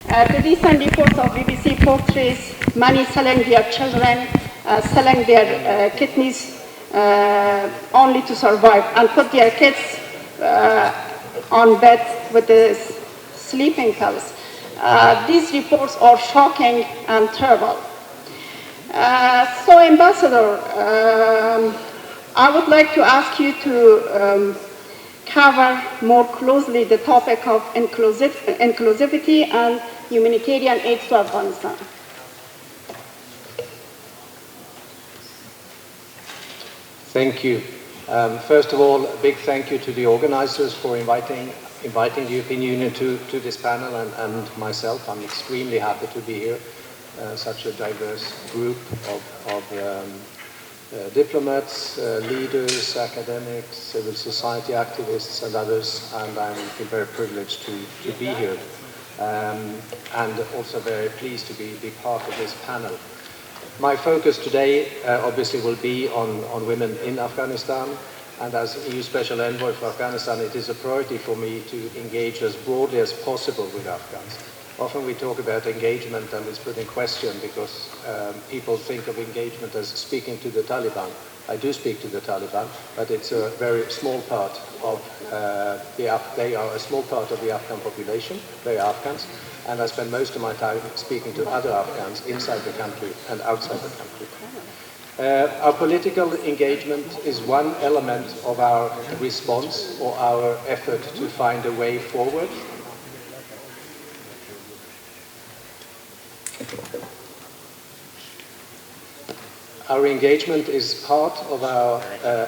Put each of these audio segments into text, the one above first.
The recent reports of BBC portrays many selling their children, selling their kidneys only to survive, and put their kids on bed with the sleeping pills. These reports are shocking and terrible. So, Ambassador, I would like to ask you to cover more closely the topic of inclusivity and humanitarian aid to Afghanistan. Thank you. First of all, a big thank you to the organizers for inviting the European Union to this panel and myself. I'm extremely happy to be here. Such a diverse group of diplomats, leaders, academics, civil society activists and others, and I'm very privileged to be here. And also very pleased to be part of this panel. My focus today obviously will be on women in Afghanistan, and as EU Special Envoy for Afghanistan, it is a priority for me to engage as broadly as possible with Afghans. Often we talk about engagement and it's put in question because people think of engagement as speaking to the Taliban. I do speak to the Taliban, but it's a very small part of they are a small part of the Afghan population. They are Afghans, and I spend most of my time speaking to other Afghans inside the country and outside the country. Our political engagement is one element of our response or our effort to find a way forward. Our engagement is part of our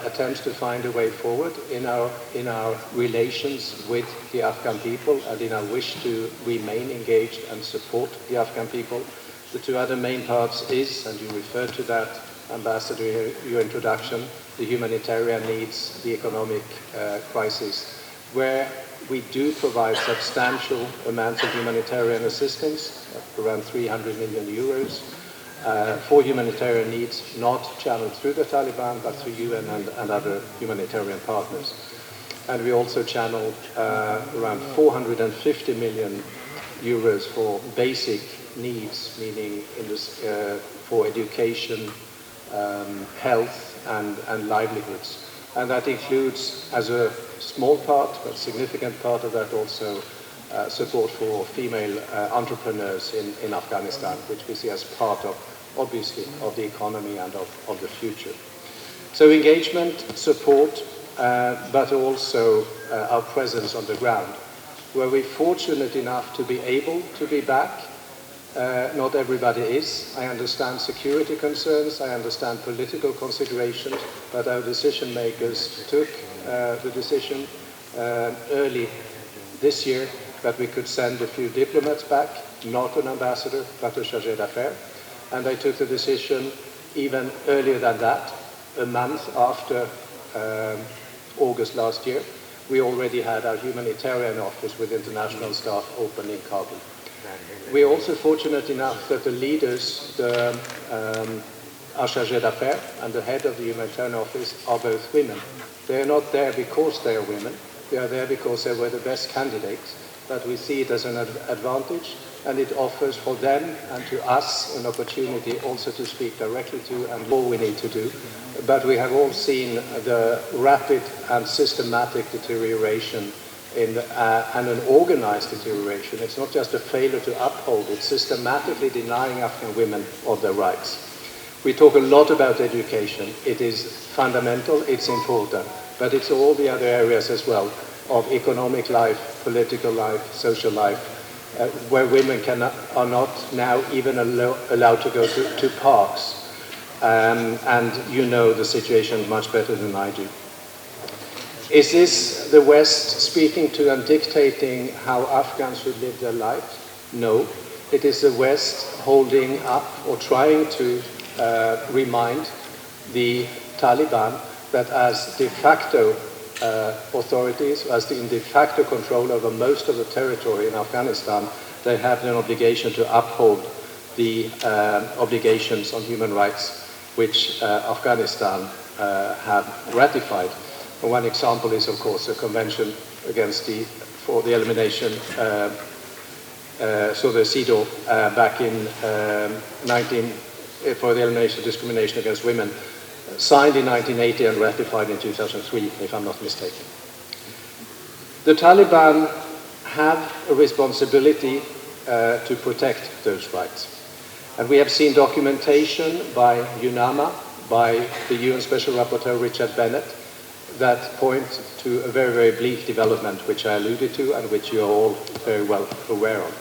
attempts to find a way forward in our relations with the Afghan people and in our wish to remain engaged and support the Afghan people. The two other main parts is, and you referred to that, Ambassador, your introduction, the humanitarian needs, the economic crisis, where we do provide substantial amounts of humanitarian assistance, around 300 million euros, for humanitarian needs, not channeled through the Taliban, but through UN and other humanitarian partners. And we also channel around 450 million euros for basic needs, meaning for education, health and livelihoods. And that includes, as a small part, but significant part of that also, support for female entrepreneurs in Afghanistan, which we see as part of, obviously, of the economy and of the future. So engagement, support, but also our presence on the ground, where we're fortunate enough to be able to be back. Not everybody is. I understand security concerns, I understand political considerations, but our decision makers took the decision early this year that we could send a few diplomats back, not an ambassador, but a chargé d'affaires. And they took the decision even earlier than that, a month after August last year. We already had our humanitarian office with international staff open in Kabul. We are also fortunate enough that the leaders, our chargé d'affaires and the head of the humanitarian office are both women. They are not there because they are women. They are there because they were the best candidates. But we see it as an advantage, and it offers for them and to us an opportunity also to speak directly to and more we need to do. But we have all seen the rapid and systematic deterioration and an organized deterioration. It's not just a failure to uphold, it's systematically denying Afghan women of their rights. We talk a lot about education. It is fundamental, it's important, but it's all the other areas as well of economic life, political life, social life, where women are not now even allowed to go to parks. And you know the situation much better than I do. Is this the West speaking to and dictating how Afghans should live their lives? No. It is the West holding up or trying to remind the Taliban that as de facto authorities, as the de facto control over most of the territory in Afghanistan, they have an obligation to uphold the obligations on human rights which Afghanistan have ratified. And one example is, of course, the Convention for the Elimination so the CEDAW back in for the elimination of discrimination against women, signed in 1980 and ratified in 2003, if I'm not mistaken. The Taliban have a responsibility to protect those rights. And we have seen documentation by UNAMA, by the UN Special Rapporteur Richard Bennett, that point to a very, very bleak development, which I alluded to and which you are all very well aware of.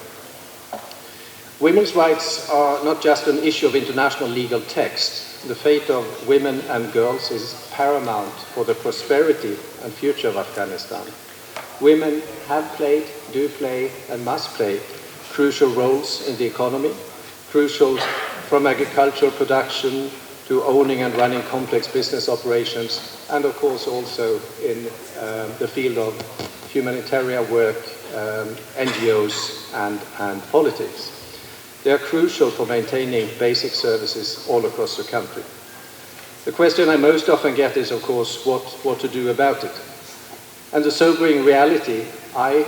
Women's rights are not just an issue of international legal text. The fate of women and girls is paramount for the prosperity and future of Afghanistan. Women have played, do play, and must play crucial roles in the economy, crucial from agricultural production to owning and running complex business operations, and of course also in the field of humanitarian work, NGOs, and politics. They are crucial for maintaining basic services all across the country. The question I most often get is, of course, what to do about it. And the sobering reality I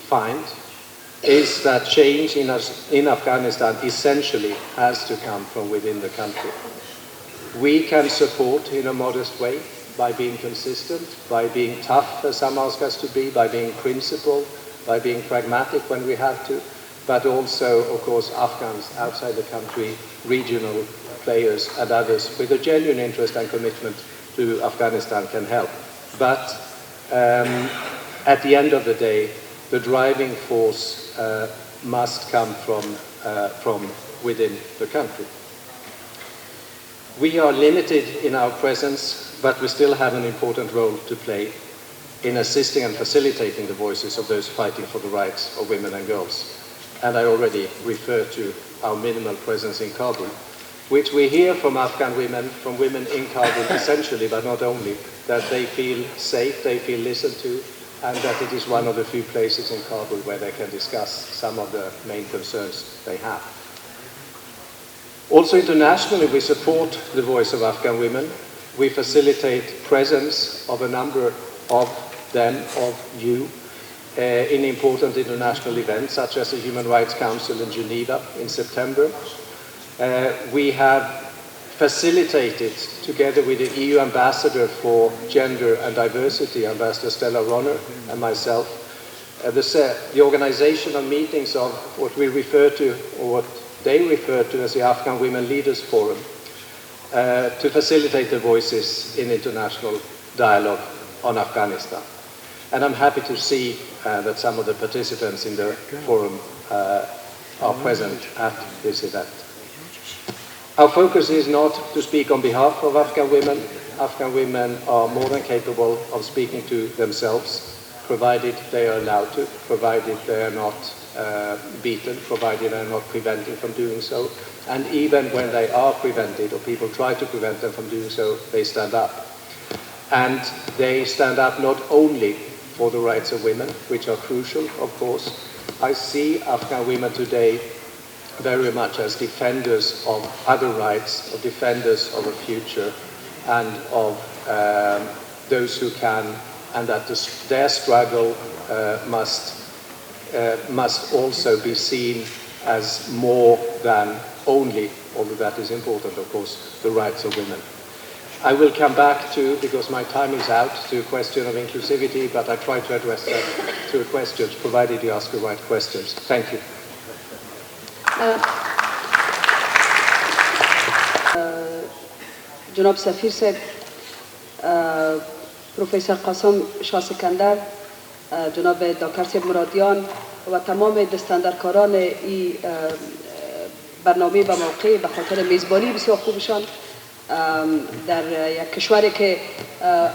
find is that change in Afghanistan essentially has to come from within the country. We can support in a modest way by being consistent, by being tough, as some ask us to be, by being principled, by being pragmatic when we have to, but also, of course, Afghans outside the country, regional players and others with a genuine interest and commitment to Afghanistan can help. But at the end of the day, the driving force must come from within the country. We are limited in our presence, but we still have an important role to play in assisting and facilitating the voices of those fighting for the rights of women and girls. And I already referred to our minimal presence in Kabul, which we hear from Afghan women, from women in Kabul essentially, but not only, that they feel safe, they feel listened to, and that it is one of the few places in Kabul where they can discuss some of the main concerns they have. Also internationally, we support the voice of Afghan women. We facilitate presence of a number of them, of you, in important international events, such as the Human Rights Council in Geneva in September. We have facilitated, together with the EU Ambassador for Gender and Diversity, Ambassador Stella Ronner, and myself, the organization of meetings of what we refer to, or what they refer to as the Afghan Women Leaders Forum, to facilitate the voices in international dialogue on Afghanistan. And I'm happy to see that some of the participants in the forum are present at this event. Our focus is not to speak on behalf of Afghan women. Afghan women are more than capable of speaking to themselves, provided they are allowed to, provided they are not beaten, provided they are not prevented from doing so. And even when they are prevented, or people try to prevent them from doing so, they stand up. And they stand up not only for the rights of women, which are crucial, of course. I see Afghan women today very much as defenders of other rights, of defenders of a future, and of those who can, and that their struggle must also be seen as more than only, although that is important, of course, the rights of women. I will come back to, because my time is out, to a question of inclusivity, but I try to address that through questions, provided you ask the right questions. Thank you. جناب سفیر صاحب، پروفسور قاسم شاه سکندر، جناب دکتر صاحب مرادیان و تمام دستاندرکاران این برنامه به موقع به خاطر میزبانی بسیار خوبشان در یک کشوری که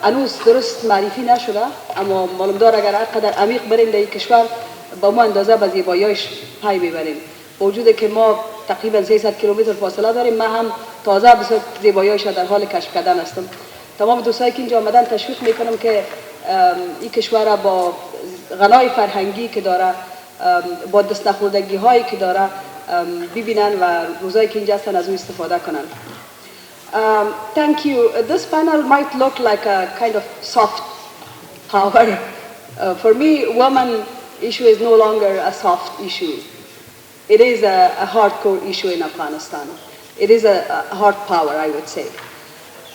هنوز درست معرفی نشده، اما معلوم دار اگر هرقدر عمیق بریم در این کشور با ما اندازه به زیباییش پی میبریم. با وجود که ما تقریبا 300 کیلومتر فاصله داریم، من هم تازه بسیار زیباییش در حال کشف کردن هستم. تمام دوستایی که اینجا آمدن تشویق میکنم که این کشور با غنای فرهنگی که داره، با دست نخوردگی هایی که داره ببینن و روزایی که اینجا هستن از اون استفاده کنن. Thank you. This panel might look like a kind of soft power. For me, women issue is no longer a soft issue. it is a hardcore issue in Afghanistan. It is a hard power, I would say.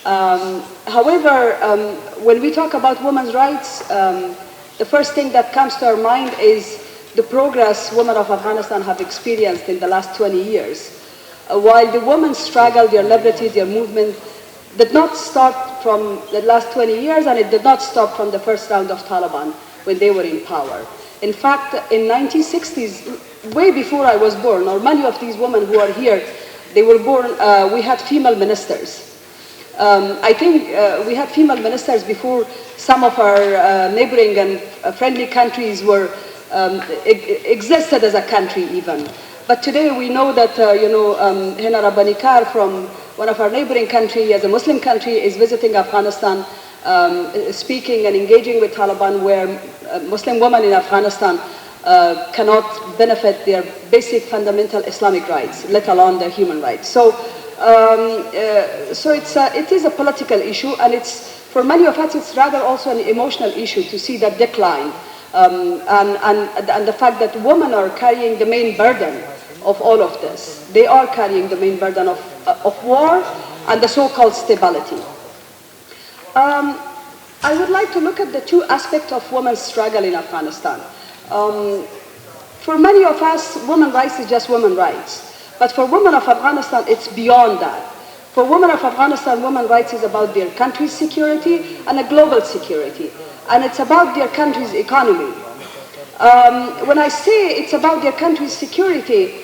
However, when we talk about women's rights, the first thing that comes to our mind is the progress women of Afghanistan have experienced in the last 20 years. While the women's struggle, their liberty, their movement did not start from the last 20 years, and it did not stop from the first round of Taliban when they were in power. In fact, in 1960s, way before I was born, or many of these women who are here, they were born, we had female ministers. I think we had female ministers before some of our neighboring and friendly countries were existed as a country even. But today we know that, Hina Rabbanikar from one of our neighboring countries, as a Muslim country, is visiting Afghanistan, speaking and engaging with Taliban, where Muslim women in Afghanistan cannot benefit their basic fundamental Islamic rights, let alone their human rights. So it is a political issue, and it's, for many of us, it's rather also an emotional issue to see that decline, and the fact that women are carrying the main burden of all of this. They are carrying the main burden of war and the so-called stability. I would like to look at the two aspects of women's struggle in Afghanistan. For many of us, women's rights is just women's rights. But for women of Afghanistan, it's beyond that. For women of Afghanistan, women's rights is about their country's security and a global security. And it's about their country's economy. When I say it's about their country's security,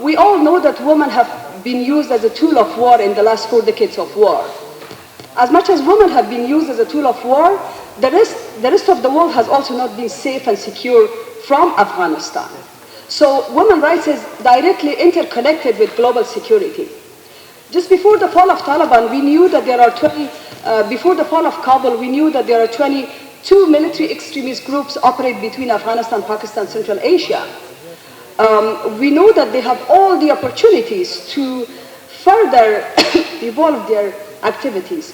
we all know that women have been used as a tool of war in the last 4 decades of war. As much as women have been used as a tool of war, the rest of the world has also not been safe and secure from Afghanistan. So women's rights is directly interconnected with global security. Just before the fall of Taliban, we knew that there are before the fall of Kabul, we knew that there are 22 military extremist groups operate between Afghanistan, Pakistan, Central Asia. We know that they have all the opportunities to further evolve their activities.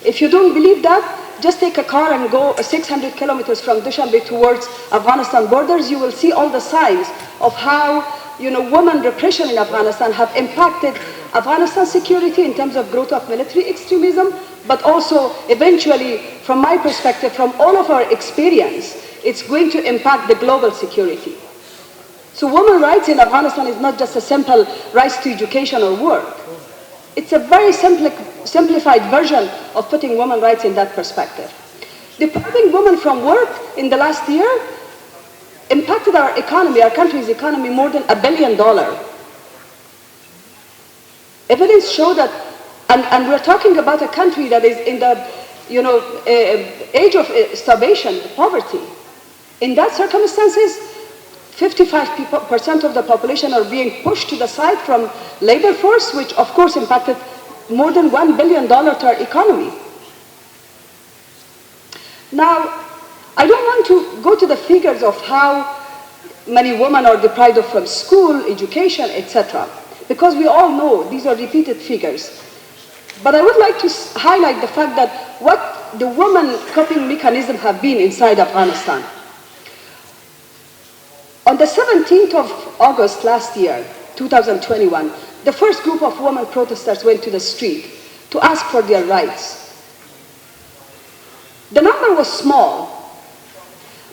If you don't believe that, just take a car and go 600 kilometers from Dushanbe towards Afghanistan borders. You will see all the signs of how, women repression in Afghanistan have impacted Afghanistan's security in terms of growth of military extremism, but also eventually, from my perspective, from all of our experience, it's going to impact the global security. So women's rights in Afghanistan is not just a simple rights to education or work. It's a very simplified version of putting women's rights in that perspective. Depriving women from work in the last year impacted our economy, our country's economy, more than $1 billion. Evidence show that, and we're talking about a country that is in the, age of starvation, poverty. In that circumstances, 55% of the population are being pushed to the side from labor force, which of course impacted more than $1 billion to our economy. Now, I don't want to go to the figures of how many women are deprived from school, education, etc., because we all know these are repeated figures. But I would like to highlight the fact that what the women coping mechanisms have been inside Afghanistan. On the 17th of August last year, 2021, the first group of women protesters went to the street to ask for their rights. The number was small,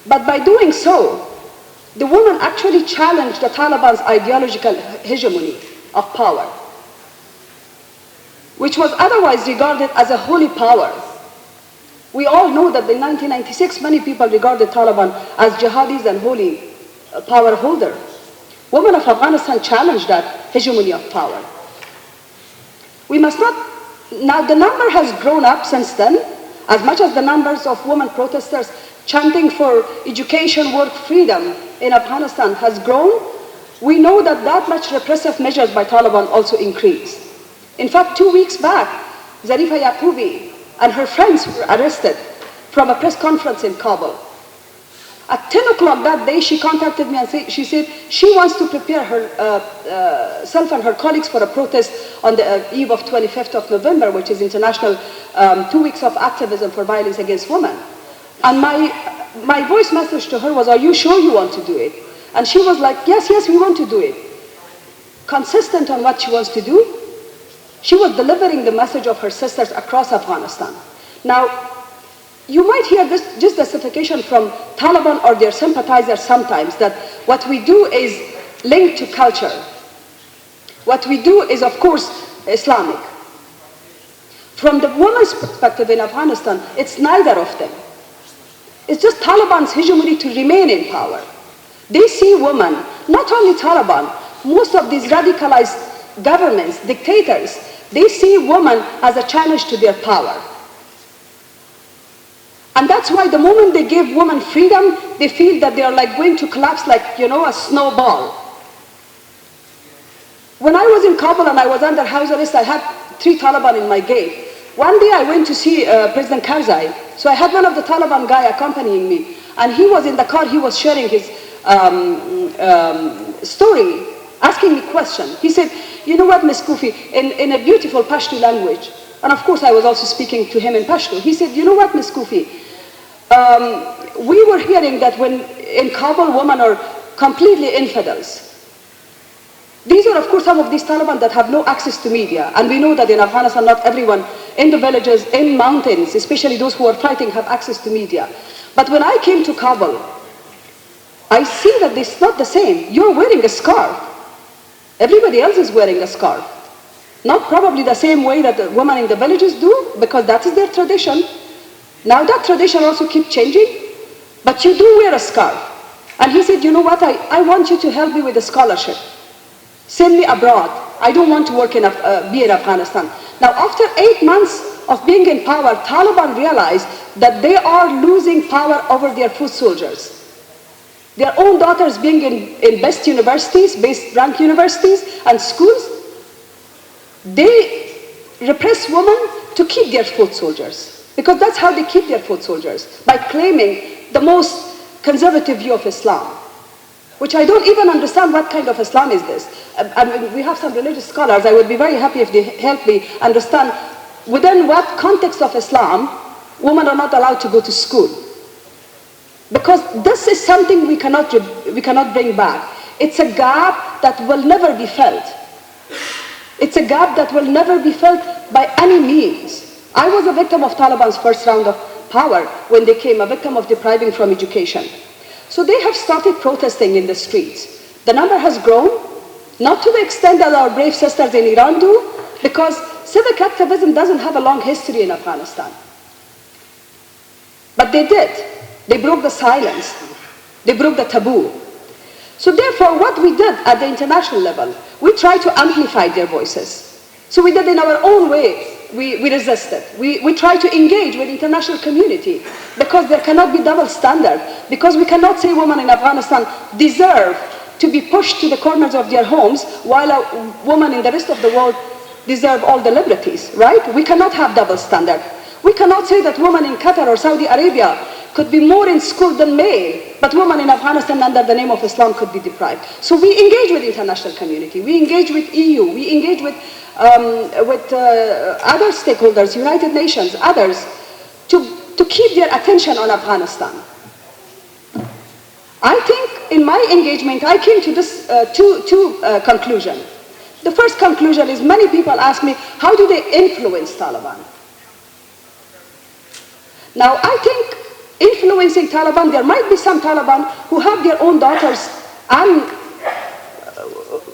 but by doing so, the women actually challenged the Taliban's ideological hegemony of power, which was otherwise regarded as a holy power. We all know that in 1996, many people regarded Taliban as jihadis and holy power holder. Women of Afghanistan challenged that hegemony of power. We must not, now the number has grown up since then, as much as the numbers of women protesters chanting for education, work, freedom in Afghanistan has grown. We know that that much repressive measures by Taliban also increased. In fact, 2 weeks back, Zarifa Yaqubi and her friends were arrested from a press conference in Kabul. At 10 o'clock that day, she contacted me and she said she wants to prepare herself and her colleagues for a protest on the eve of 25th of November, which is International 2 weeks of activism for violence against women. And my voice message to her was, "Are you sure you want to do it?" And she was like, yes, we want to do it. consistent on what she wants to do. She was delivering the message of her sisters across Afghanistan. Now, you might hear this just justification from Taliban or their sympathizers sometimes that what we do is linked to culture. What we do is, of course, Islamic. From the woman's perspective in Afghanistan, it's neither of them. It's just Taliban's hegemony to remain in power. They see women, not only Taliban, most of these radicalized governments, dictators, they see women as a challenge to their power. And that's why the moment they give women freedom, they feel that they are like going to collapse like, a snowball. When I was in Kabul and I was under house arrest, I had 3 Taliban in my gate. One day I went to see President Karzai. So I had one of the Taliban guy accompanying me. And he was in the car, he was sharing his story, asking me questions. He said, you know what, Ms. Kufi, in a beautiful Pashto language, and of course I was also speaking to him in Pashto. He said, you know what, Ms. Kufi, we were hearing that when in Kabul women are completely infidels. These are, of course, some of these Taliban that have no access to media. And we know that in Afghanistan, not everyone in the villages, in mountains, especially those who are fighting, have access to media. But when I came to Kabul, I see that it's not the same. You're wearing a scarf. Everybody else is wearing a scarf. Not probably the same way that the women in the villages do, because that is their tradition. Now that tradition also keeps changing, but you do wear a scarf. And he said, you know what, I want you to help me with a scholarship. Send me abroad. I don't want to work be in Afghanistan. Now, after 8 months of being in power, Taliban realized that they are losing power over their foot soldiers. Their own daughters being in best universities, best ranked universities and schools, they repress women to keep their foot soldiers. Because that's how they keep their foot soldiers, by claiming the most conservative view of Islam. Which I don't even understand what kind of Islam is this. I mean, we have some religious scholars. I would be very happy if they help me understand within what context of Islam women are not allowed to go to school. Because this is something we cannot bring back. It's a gap that will never be felt. It's a gap that will never be felt by any means. I was a victim of Taliban's first round of power when they came, a victim of depriving from education. So they have started protesting in the streets. The number has grown, not to the extent that our brave sisters in Iran do, because civic activism doesn't have a long history in Afghanistan. But they did. They broke the silence. They broke the taboo. So therefore, what we did at the international level, we tried to amplify their voices. So we did in our own way. We resisted. We try to engage with the international community because there cannot be double standard. Because we cannot say women in Afghanistan deserve to be pushed to the corners of their homes while a woman in the rest of the world deserve all the liberties, right? We cannot have double standard. We cannot say that women in Qatar or Saudi Arabia could be more in school than male, but women in Afghanistan under the name of Islam could be deprived. So we engage with the international community. We engage with EU. We engage with other stakeholders, United Nations, others, to keep their attention on Afghanistan. I think in my engagement, I came to this two conclusions. The first conclusion is many people ask me, how do they influence Taliban? Now, I think influencing Taliban, there might be some Taliban who have their own daughters and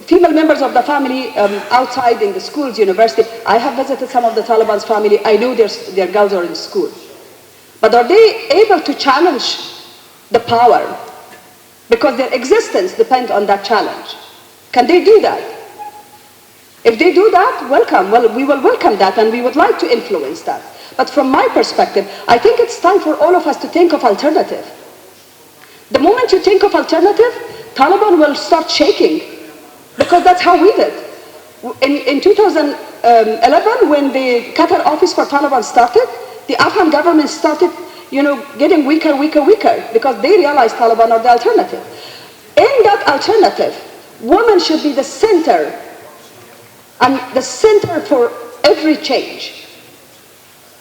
female members of the family outside in the schools, university. I have visited some of the Taliban's family. I know their girls are in school. But are they able to challenge the power? Because their existence depends on that challenge. Can they do that? If they do that, welcome. Well, we will welcome that and we would like to influence that. But from my perspective, I think it's time for all of us to think of alternative. The moment you think of alternative, Taliban will start shaking. Because that's how we did. In 2011, when the Qatar office for Taliban started, the Afghan government started, getting weaker, because they realized Taliban are the alternative. In that alternative, women should be the center, and the center for every change.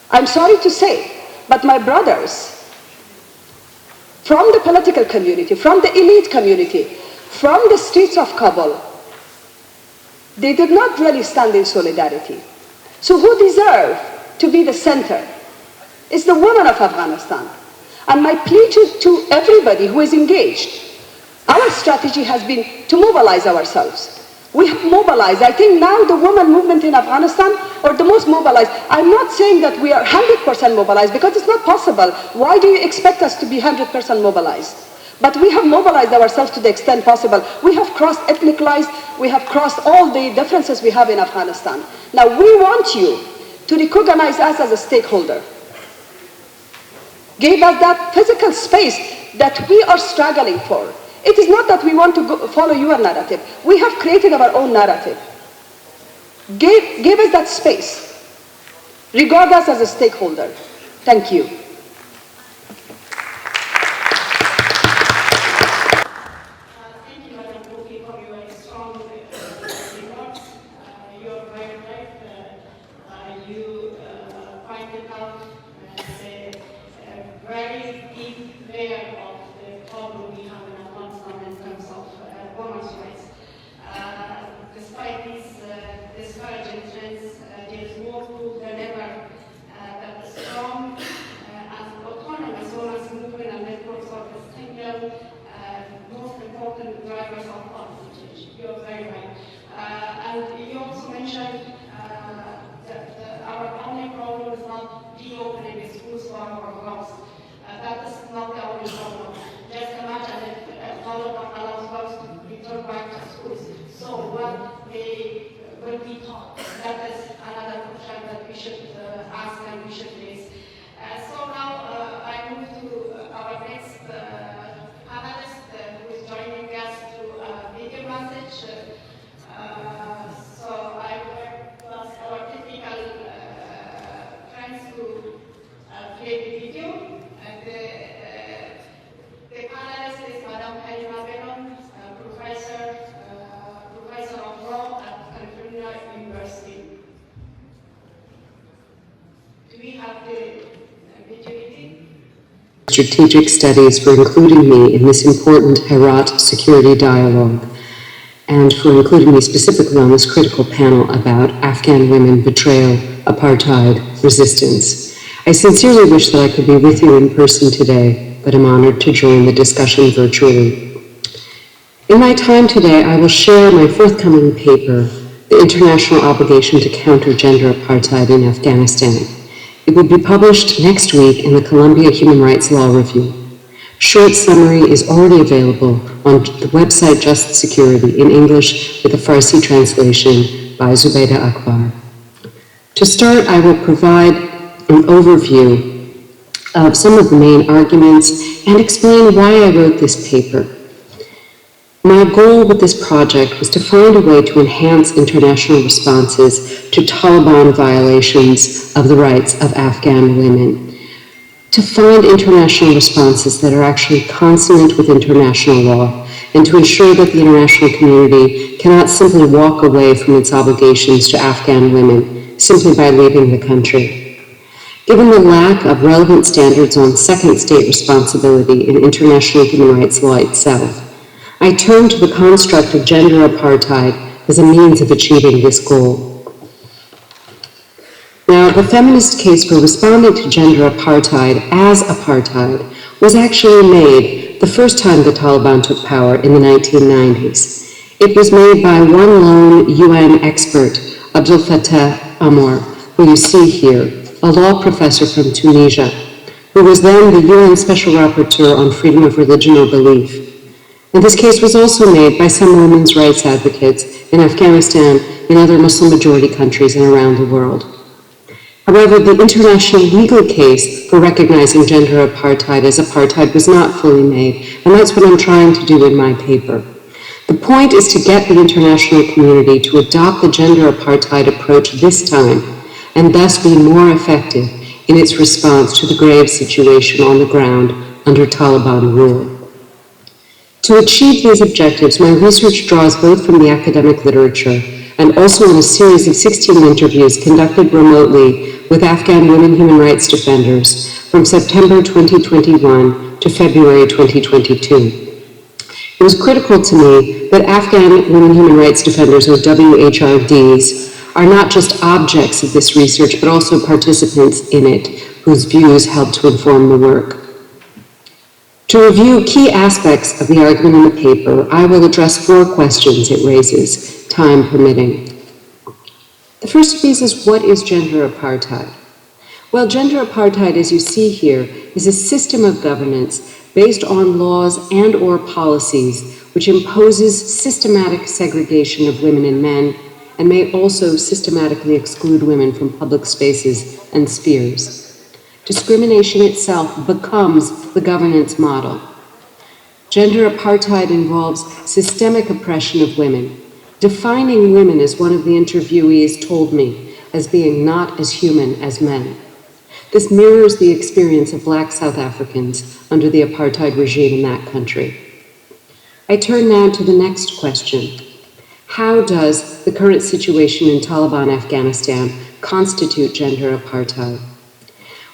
I'm sorry to say, but my brothers, from the political community, from the elite community, from the streets of Kabul, They did not really stand in solidarity. So who deserve to be the center? It's the women of Afghanistan. And my plea to everybody who is engaged, our strategy has been to mobilize ourselves. We have mobilized. I think now the women movement in Afghanistan are the most mobilized. I'm not saying that we are 100% mobilized because it's not possible. Why do you expect us to be 100% mobilized? But we have mobilized ourselves to the extent possible. We have crossed ethnic lines. We have crossed all the differences we have in Afghanistan. Now we want you to recognize us as a stakeholder. Give us that physical space that we are struggling for. It is not that we want to follow your narrative. We have created our own narrative. Give us that space. Regard us as a stakeholder. Thank you. Very deep layer of the problem we have in Afghanistan in terms of women's rights. Despite these discouraging trends, there is more proof than ever that the strong and autonomous women's movement and networks are the single most important drivers of policy change. You're very right. And you also mentioned that our only problem is not reopening the schools for our girls. That is not the only problem. Just imagine if Taliban allows girls to return back to schools. So what they will be taught? That is another question that we should ask and we should raise. So now I move to our next panelist who is joining us through a video message. So I will ask our technical friends to play the video. The panelist is Madam Halima Benon, professor of law at California University. Do we have the video? Strategic Studies for including me in this important Herat Security Dialogue, and for including me specifically on this critical panel about Afghan women, betrayal, apartheid, resistance. I sincerely wish that I could be with you in person today, but I'm honored to join the discussion virtually. In my time today, I will share my forthcoming paper, The International Obligation to Counter Gender Apartheid in Afghanistan. It will be published next week in the Columbia Human Rights Law Review. Short summary is already available on the website Just Security in English with a Farsi translation by Zubaydah Akbar. To start, I will provide an overview of some of the main arguments and explain why I wrote this paper. My goal with this project was to find a way to enhance international responses to Taliban violations of the rights of Afghan women, to find international responses that are actually consonant with international law, and to ensure that the international community cannot simply walk away from its obligations to Afghan women simply by leaving the country. Given the lack of relevant standards on second state responsibility in international human rights law itself, I turned to the construct of gender apartheid as a means of achieving this goal. Now, the feminist case for responding to gender apartheid as apartheid was actually made the first time the Taliban took power in the 1990s. It was made by one lone UN expert, Abdel Fattah Amor, who you see here, a law professor from Tunisia, who was then the UN Special Rapporteur on freedom of religion or belief. And this case was also made by some women's rights advocates in Afghanistan and other Muslim-majority countries and around the world. However, the international legal case for recognizing gender apartheid as apartheid was not fully made, and that's what I'm trying to do in my paper. The point is to get the international community to adopt the gender apartheid approach this time, and thus be more effective in its response to the grave situation on the ground under Taliban rule. To achieve these objectives, my research draws both from the academic literature and also in a series of 16 interviews conducted remotely with Afghan women human rights defenders from September 2021 to February 2022. It was critical to me that Afghan women human rights defenders, or WHRDs, are not just objects of this research, but also participants in it, whose views help to inform the work. To review key aspects of the argument in the paper, I will address 4 questions it raises, time permitting. The first of these is, what is gender apartheid? Well, gender apartheid, as you see here, is a system of governance based on laws and or policies which imposes systematic segregation of women and men and may also systematically exclude women from public spaces and spheres. Discrimination itself becomes the governance model. Gender apartheid involves systemic oppression of women, defining women, as one of the interviewees told me, as being not as human as men. This mirrors the experience of Black South Africans under the apartheid regime in that country. I turn now to the next question. How does the current situation in Taliban Afghanistan constitute gender apartheid?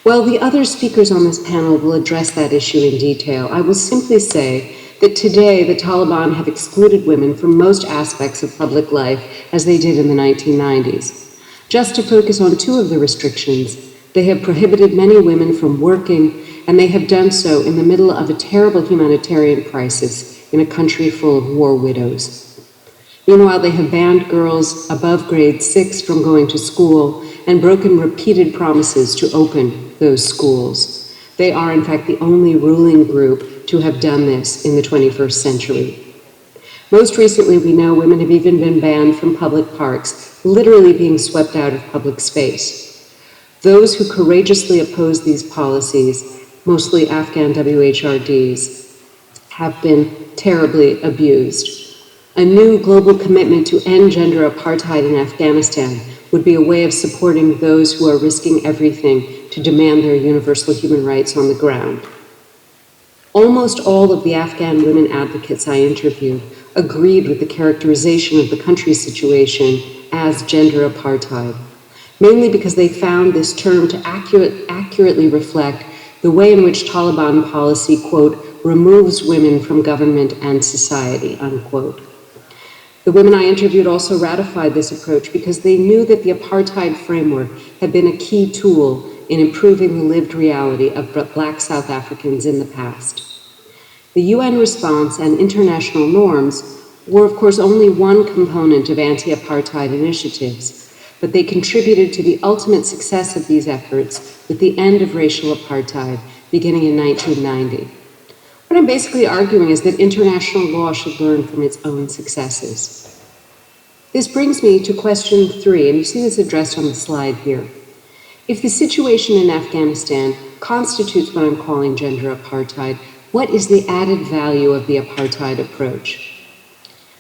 Well, the other speakers on this panel will address that issue in detail. I will simply say that today the Taliban have excluded women from most aspects of public life, as they did in the 1990s. Just to focus on 2 of the restrictions, they have prohibited many women from working, and they have done so in the middle of a terrible humanitarian crisis in a country full of war widows. Meanwhile, they have banned girls above grade 6 from going to school and broken repeated promises to open those schools. They are, in fact, the only ruling group to have done this in the 21st century. Most recently, we know women have even been banned from public parks, literally being swept out of public space. Those who courageously oppose these policies, mostly Afghan WHRDs, have been terribly abused. A new global commitment to end gender apartheid in Afghanistan would be a way of supporting those who are risking everything to demand their universal human rights on the ground. Almost all of the Afghan women advocates I interviewed agreed with the characterization of the country's situation as gender apartheid, mainly because they found this term to accurately reflect the way in which Taliban policy, quote, removes women from government and society, unquote. The women I interviewed also ratified this approach because they knew that the apartheid framework had been a key tool in improving the lived reality of Black South Africans in the past. The UN response and international norms were, of course, only one component of anti-apartheid initiatives, but they contributed to the ultimate success of these efforts with the end of racial apartheid beginning in 1990. What I'm basically arguing is that international law should learn from its own successes. This brings me to question 3, and you see this addressed on the slide here. If the situation in Afghanistan constitutes what I'm calling gender apartheid, what is the added value of the apartheid approach?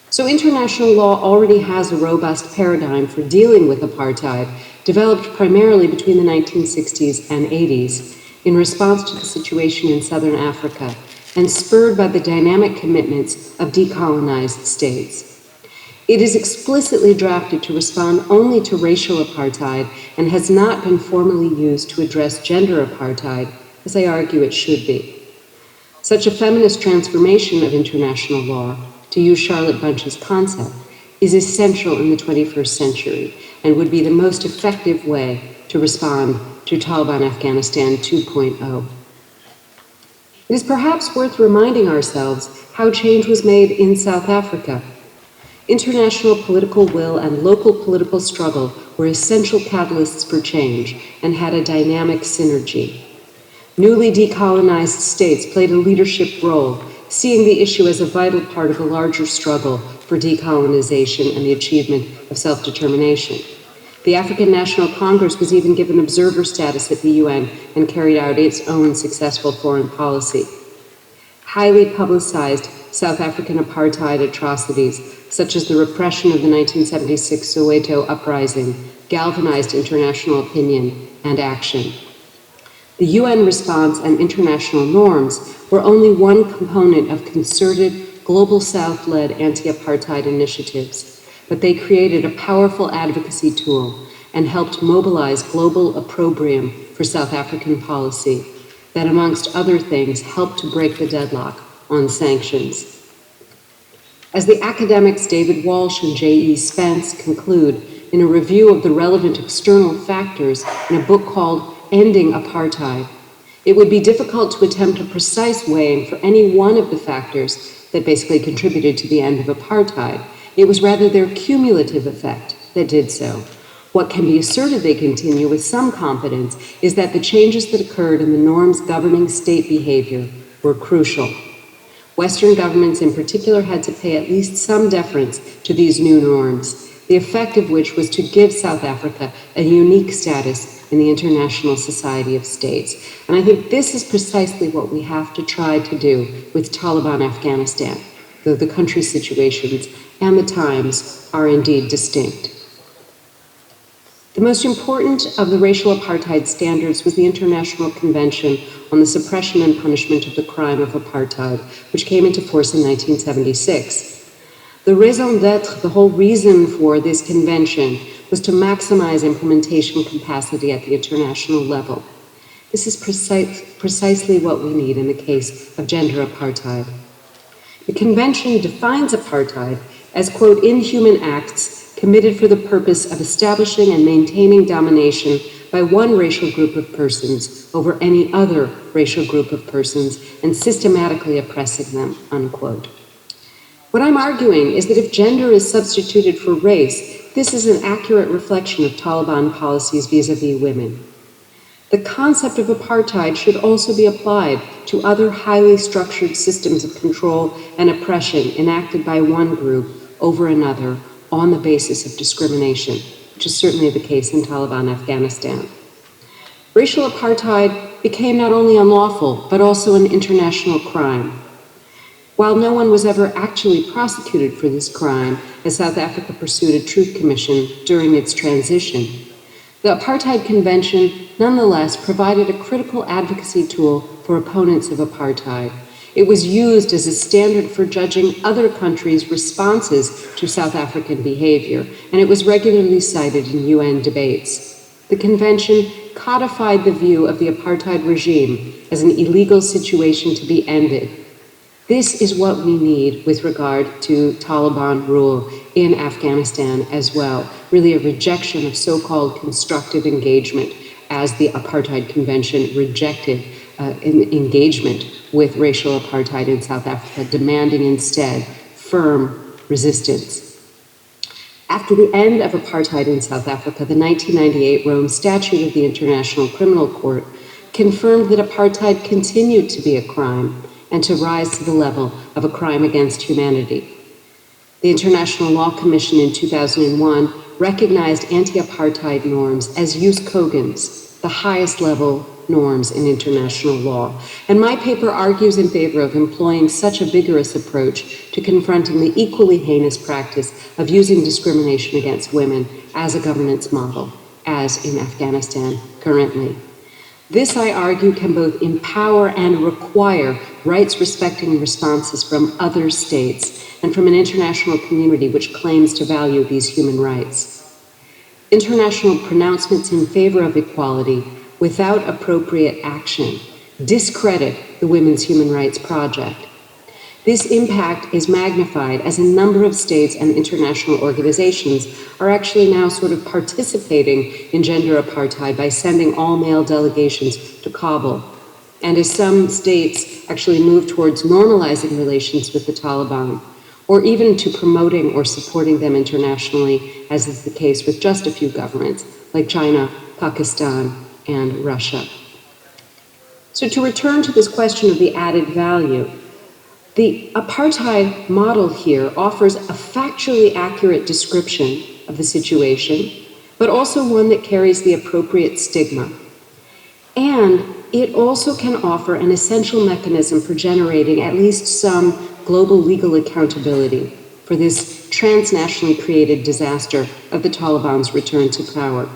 So international law already has a robust paradigm for dealing with apartheid, developed primarily between the 1960s and 80s in response to the situation in Southern Africa, and spurred by the dynamic commitments of decolonized states. It is explicitly drafted to respond only to racial apartheid and has not been formally used to address gender apartheid, as I argue it should be. Such a feminist transformation of international law, to use Charlotte Bunch's concept, is essential in the 21st century and would be the most effective way to respond to Taliban Afghanistan 2.0. It is perhaps worth reminding ourselves how change was made in South Africa. International political will and local political struggle were essential catalysts for change and had a dynamic synergy. Newly decolonized states played a leadership role, seeing the issue as a vital part of a larger struggle for decolonization and the achievement of self-determination. The African National Congress was even given observer status at the UN and carried out its own successful foreign policy. Highly publicized South African apartheid atrocities, such as the repression of the 1976 Soweto uprising, galvanized international opinion and action. The UN response and international norms were only one component of concerted, global South-led anti-apartheid initiatives, but they created a powerful advocacy tool and helped mobilize global opprobrium for South African policy that, amongst other things, helped to break the deadlock on sanctions. As the academics David Walsh and J.E. Spence conclude in a review of the relevant external factors in a book called Ending Apartheid, it would be difficult to attempt a precise weighing for any one of the factors that basically contributed to the end of apartheid. It was rather their cumulative effect that did so. What can be asserted, they continue, with some confidence, is that the changes that occurred in the norms governing state behavior were crucial. Western governments in particular had to pay at least some deference to these new norms, the effect of which was to give South Africa a unique status in the International Society of States. And I think this is precisely what we have to try to do with Taliban Afghanistan, though the country's situations and the times are indeed distinct. The most important of the racial apartheid standards was the International Convention on the Suppression and Punishment of the Crime of Apartheid, which came into force in 1976. The raison d'etre, the whole reason for this convention, was to maximize implementation capacity at the international level. This is precisely what we need in the case of gender apartheid. The convention defines apartheid as, quote, inhuman acts committed for the purpose of establishing and maintaining domination by one racial group of persons over any other racial group of persons and systematically oppressing them, unquote. What I'm arguing is that if gender is substituted for race, this is an accurate reflection of Taliban policies vis-à-vis women. The concept of apartheid should also be applied to other highly structured systems of control and oppression enacted by one group over another on the basis of discrimination, which is certainly the case in Taliban Afghanistan. Racial apartheid became not only unlawful, but also an international crime. While no one was ever actually prosecuted for this crime, as South Africa pursued a truth commission during its transition, the Apartheid Convention nonetheless provided a critical advocacy tool for opponents of apartheid. It was used as a standard for judging other countries' responses to South African behavior, and it was regularly cited in UN debates. The convention codified the view of the apartheid regime as an illegal situation to be ended. This is what we need with regard to Taliban rule in Afghanistan as well, really a rejection of so-called constructive engagement, as the Apartheid Convention rejected engagement with racial apartheid in South Africa, demanding instead firm resistance. After the end of apartheid in South Africa, the 1998 Rome Statute of the International Criminal Court confirmed that apartheid continued to be a crime and to rise to the level of a crime against humanity. The International Law Commission in 2001 recognized anti-apartheid norms as jus cogens, the highest level norms in international law. And my paper argues in favor of employing such a vigorous approach to confronting the equally heinous practice of using discrimination against women as a governance model, as in Afghanistan currently. This, I argue, can both empower and require rights-respecting responses from other states and from an international community which claims to value these human rights. International pronouncements in favor of equality without appropriate action discredit the Women's Human Rights Project. This impact is magnified as a number of states and international organizations are actually now sort of participating in gender apartheid by sending all-male delegations to Kabul. And as some states actually move towards normalizing relations with the Taliban, or even to promoting or supporting them internationally, as is the case with just a few governments, like China, Pakistan, and Russia. So to return to this question of the added value, the apartheid model here offers a factually accurate description of the situation, but also one that carries the appropriate stigma. And it also can offer an essential mechanism for generating at least some global legal accountability for this transnationally created disaster of the Taliban's return to power.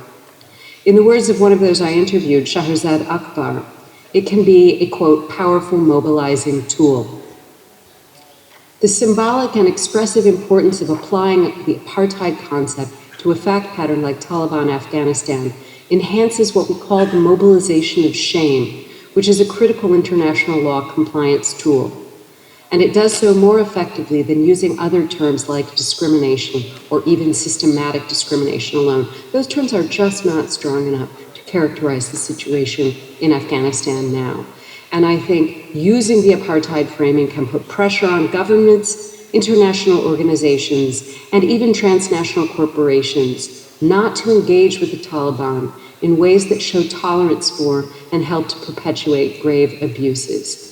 In the words of one of those I interviewed, Shahrazad Akbar, it can be a, quote, powerful mobilizing tool. The symbolic and expressive importance of applying the apartheid concept to a fact pattern like Taliban Afghanistan enhances what we call the mobilization of shame, which is a critical international law compliance tool. and it does so more effectively than using other terms like discrimination or even systematic discrimination alone. Those terms are just not strong enough to characterize the situation in Afghanistan now. And I think using the apartheid framing can put pressure on governments, international organizations, and even transnational corporations not to engage with the Taliban in ways that show tolerance for and help to perpetuate grave abuses.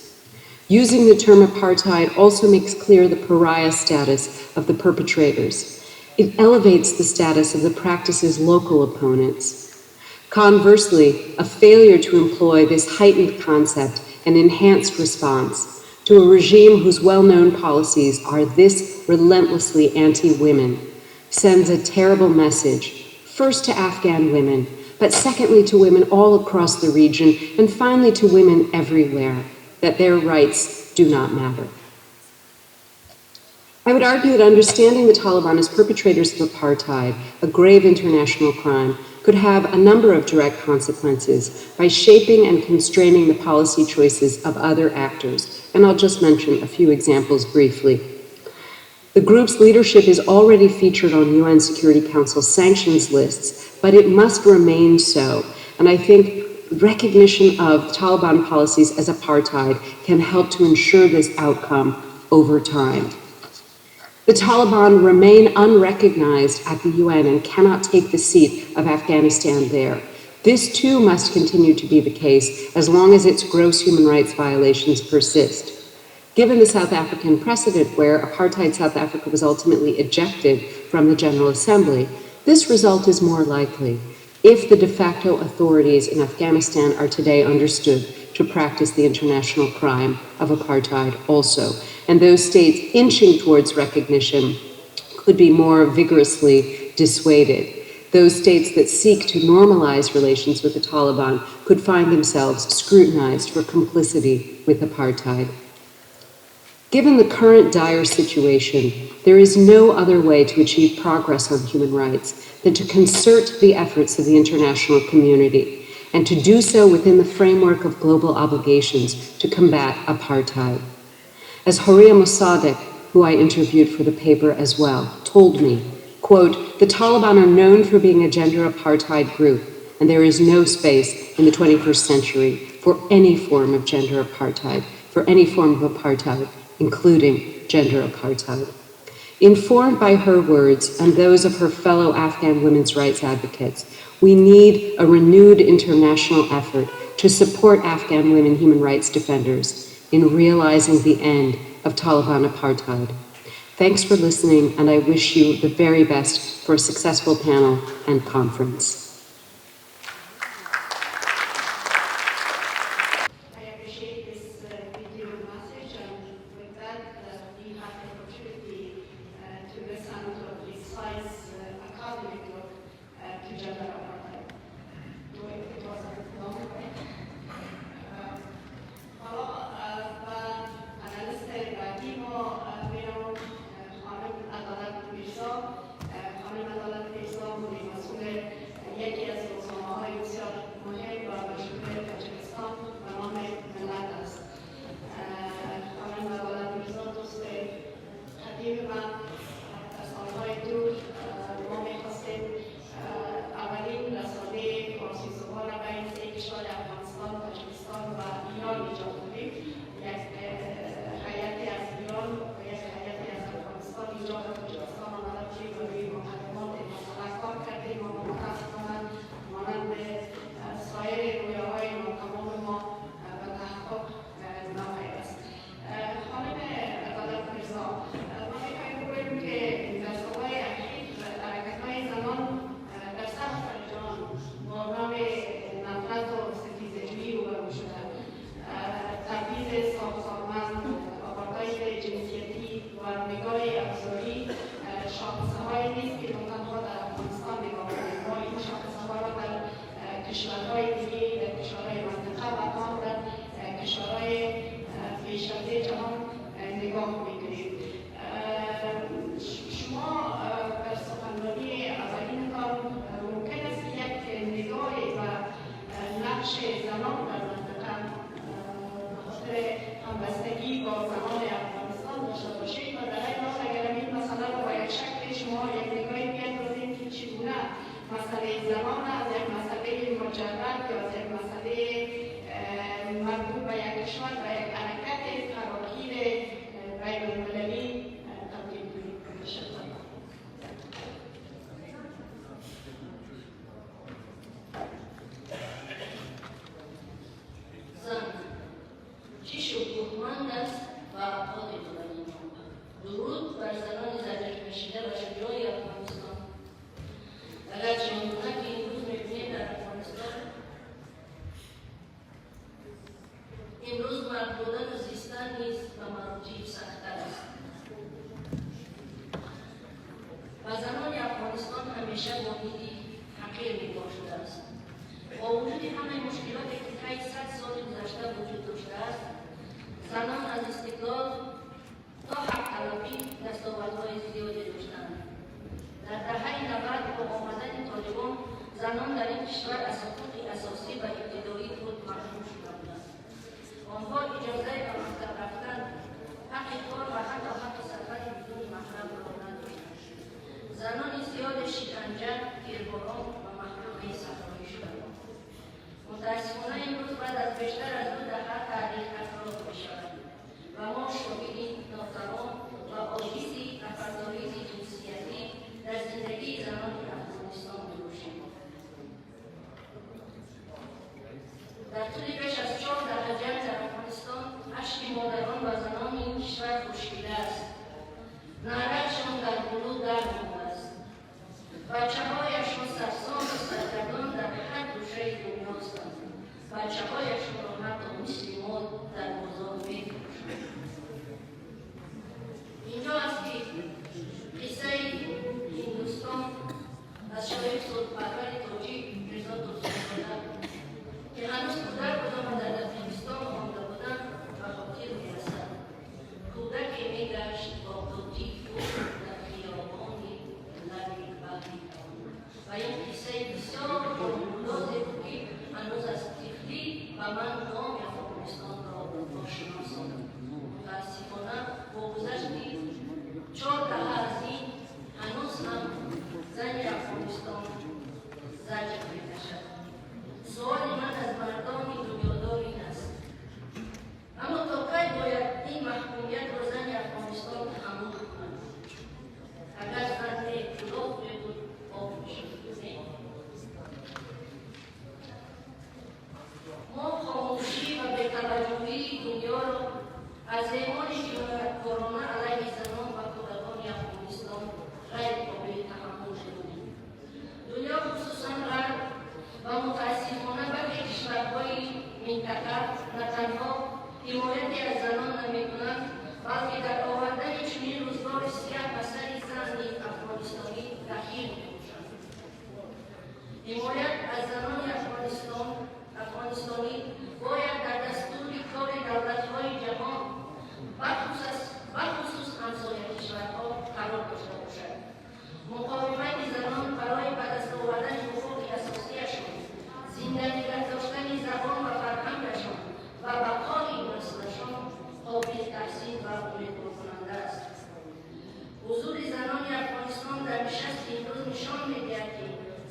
Using the term apartheid also makes clear the pariah status of the perpetrators. It elevates the status of the practice's local opponents. Conversely, a failure to employ this heightened concept and enhanced response to a regime whose well-known policies are this relentlessly anti-women sends a terrible message, first to Afghan women, but secondly to women all across the region, and finally to women everywhere, that their rights do not matter. I would argue that understanding the Taliban as perpetrators of apartheid, a grave international crime, could have a number of direct consequences by shaping and constraining the policy choices of other actors, and I'll just mention a few examples briefly. The group's leadership is already featured on UN Security Council sanctions lists, but it must remain so, and I think recognition of Taliban policies as apartheid can help to ensure this outcome over time. The Taliban remain unrecognized at the UN and cannot take the seat of Afghanistan there. This too must continue to be the case as long as its gross human rights violations persist. Given the South African precedent where apartheid South Africa was ultimately ejected from the General Assembly, this result is more likely if the de facto authorities in Afghanistan are today understood to practice the international crime of apartheid also. And those states inching towards recognition could be more vigorously dissuaded. Those states that seek to normalize relations with the Taliban could find themselves scrutinized for complicity with apartheid. Given the current dire situation, there is no other way to achieve progress on human rights than to concert the efforts of the international community, and to do so within the framework of global obligations to combat apartheid. As Horia Mossadegh, who I interviewed for the paper as well, told me, quote, "The Taliban are known for being a gender apartheid group, and there is no space in the 21st century for any form of gender apartheid, including gender apartheid." Informed by her words and those of her fellow Afghan women's rights advocates, we need a renewed international effort to support Afghan women human rights defenders in realizing the end of Taliban apartheid. Thanks for listening, and I wish you the very best for a successful panel and conference. زنان در منطقه بخاطر همبستگی با زنان افغانستان بر زنان زجر کشیده و شجاع افغانستان. اگرچه آنگونه که امروز می‌بینیم در افغانستان امروز مرد بودن و زیستن نیز به مراجع سخت‌تر است. و زنان افغانستان همیشه واحدی حقیر نگاه شده است. با وجود همه مشکلاتی که طی 100 سال گذشته وجود داشته است، زنان از استقلال تا حق طلبی دستاوردهای زیادی داشتند. در دهه 90 با آمدن طالبان زنان در این کشور از حقوق اساسی و ابتدایی خود محروم شده بودند. آنها اجازه به مکتب رفتن، حق کار و حتی حق سفر بدون محرم را نداشتند. زنان زیاد شکنجه، گیرباران و محروم صحرایی شدند. متاسفانه امروز بعد از بیشتر از 2 دهه تاریخ تکرار می‌شود و ما شاهد ناتوان و عاجزی نفرآمیز جنسیتی در زندگی زنان افغانستان می‌باشیم. در طول بیش از 4 دهه جنگ در افغانستان اشک مادران و زنان این کشور خشکیده است. نعره‌شان در گلو درد مانده است. بچه‌هایشان سرسام و سرگردان در هر گوشه دنیا هستند. بچه‌هایشان را حتی مثل مال در بازار می‌فروشند. اینجا است که قصه هندوستان از شاعر صدپرور تاجیک میرزا دوستان‌زاده که هنوز کودک بودن و در افغانستان مانده بودند به خاطر می‌رسد. کودکی می‌گشت با تاجیک در خیابانی لبی بحری و این قصه بسیار پرگلازی بود که هنوز از طفلی و من نام افغانستان را آشنا ساختم. متاسفانه با گذشت 4 دهه از این هنوز هم زن افغانستان زجر می‌کشد. سوال من از مردان دنیادار این است: اما تا کی باید این محکومیت را زن افغانستان تحمل کند؟ اگر زن گلاب بود آب می‌شد. ما خاموشی و بی‌توجهی دنیا را از اعمال جنایتکارانه علیه زنان و کودکان افغانستان غیر قابل تحمل شدیم. دنیا خصوصا غرب و متاسفانه برخی کشورهای منطقه نه تنها حمایتی از زنان نمی‌کنند، بلکه در آوردن چنین روزگار سیاه به سر زن افغانستانی تأخیر می‌کشند. حمایت از زنان افغانستانی باید در دستور کار دولت‌های جهان بخصوص همسایه کشورها قرار داشته باشد. مقاومت زنان برای به دست آوردن حقوق اساسی‌شان، زنده نگه داشتن زبان و فرهنگشان و بقای نسلشان قابل تحسین و امیدوارکننده است. حضور زنان افغانستان در نشست امروز نشان می‌دهد که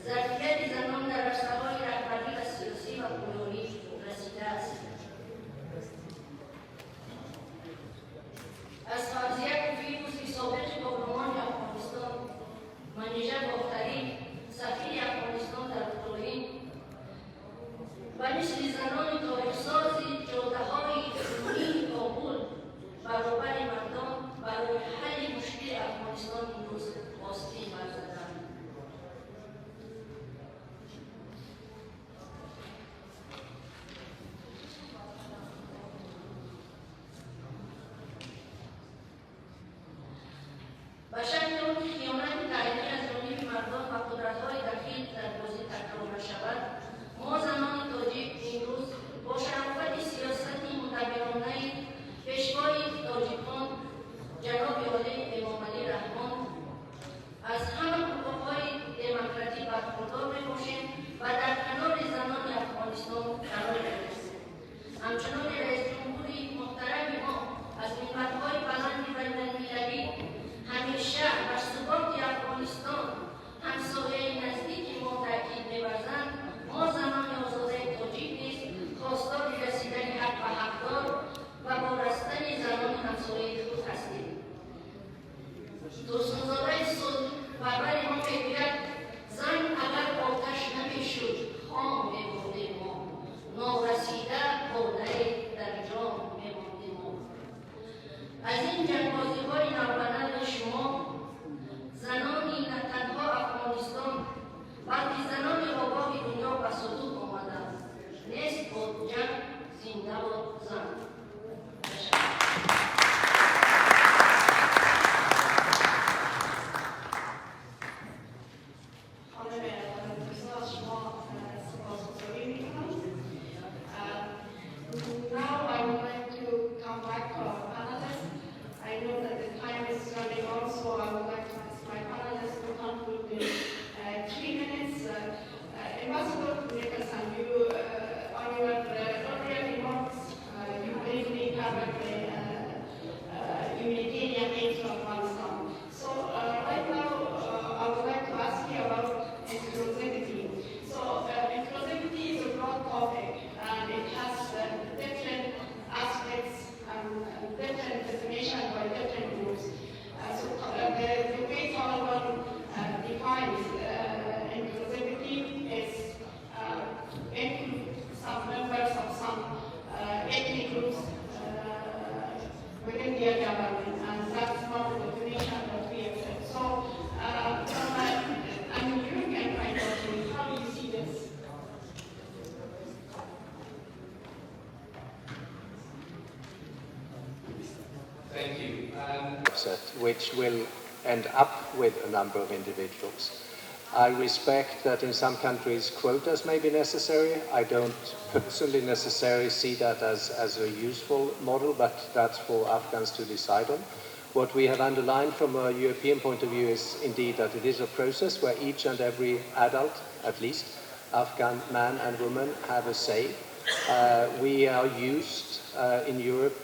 ظرفیت زنان در رشته‌های رهبری و سیاسی و قانونی رسیده است. از فرضیه فیروزی سابق پارلمان افغانستان، منیژه باختری، سفیر افغانستان در اوکراین و مثل زنان تاریخ‌سازی جاده‌های عمومی کابل برابر مردان برای حل مشکل افغانستان امروز آستین برزدند. به شکل اون خیانت تاریخی از جانب مردان و قدرت‌های داخل در بازی تکرار نشود، ما زنان تاجیک امروز با شرافت سیاستی مدبرانه پیشوای تاجیکان جناب عالی امامعلی رحمان از همه حقوق‌های دموکراتی برخوردار می‌باشیم و در کنار زنان افغانستان قرار گرفتیم. همچنان رئیس جمهوری محترم ما از منبرهای بلند بین‌المللی همیشه بر ثبات افغانستان همسایه نزدیک ما تاکید می‌ورزند. ما زنان آزاده تاجیک نیز خواستار رسیدن حق و حقدار و وارستن زنان همسایه خود هستیم. دوستان‌زاده صلح‌پرور ما می‌گوید زن اگر آتش نمی‌شد خام می‌مانده ما، نارسیده باده در جام می‌مانده ما. از این جنگ‌بازی‌های نوبنای شما زنانی نه تنها افغانستان بلکه زنان آگاه دنیا به صدور آمدند. نیست با جنگ، زنده باد زن. Now I would like to come back to our panelists. I know that the time is running on, so I would like to ask my panelists to conclude in 3 minutes. Ambassador Nicholas, and you, on your earlier remarks, you briefly covered the humanitarian aid to Afghanistan. So right now, I would like to ask you about inclusivity. So inclusivity is a broad topic, and it has different aspects and different definitions by different groups. The way Taliban defines inclusivity is include some members of some ethnic groups within their government, and that's not the definition that we accept. So from an European point of view, how do you see this? Thank you. Which will end up with a number of individuals. I respect that in some countries quotas may be necessary. I don't personally necessarily see that as a useful model, but that's for Afghans to decide on. What we have underlined from a European point of view is indeed that it is a process where each and every adult, at least, Afghan man and woman, have a say. We are used in Europe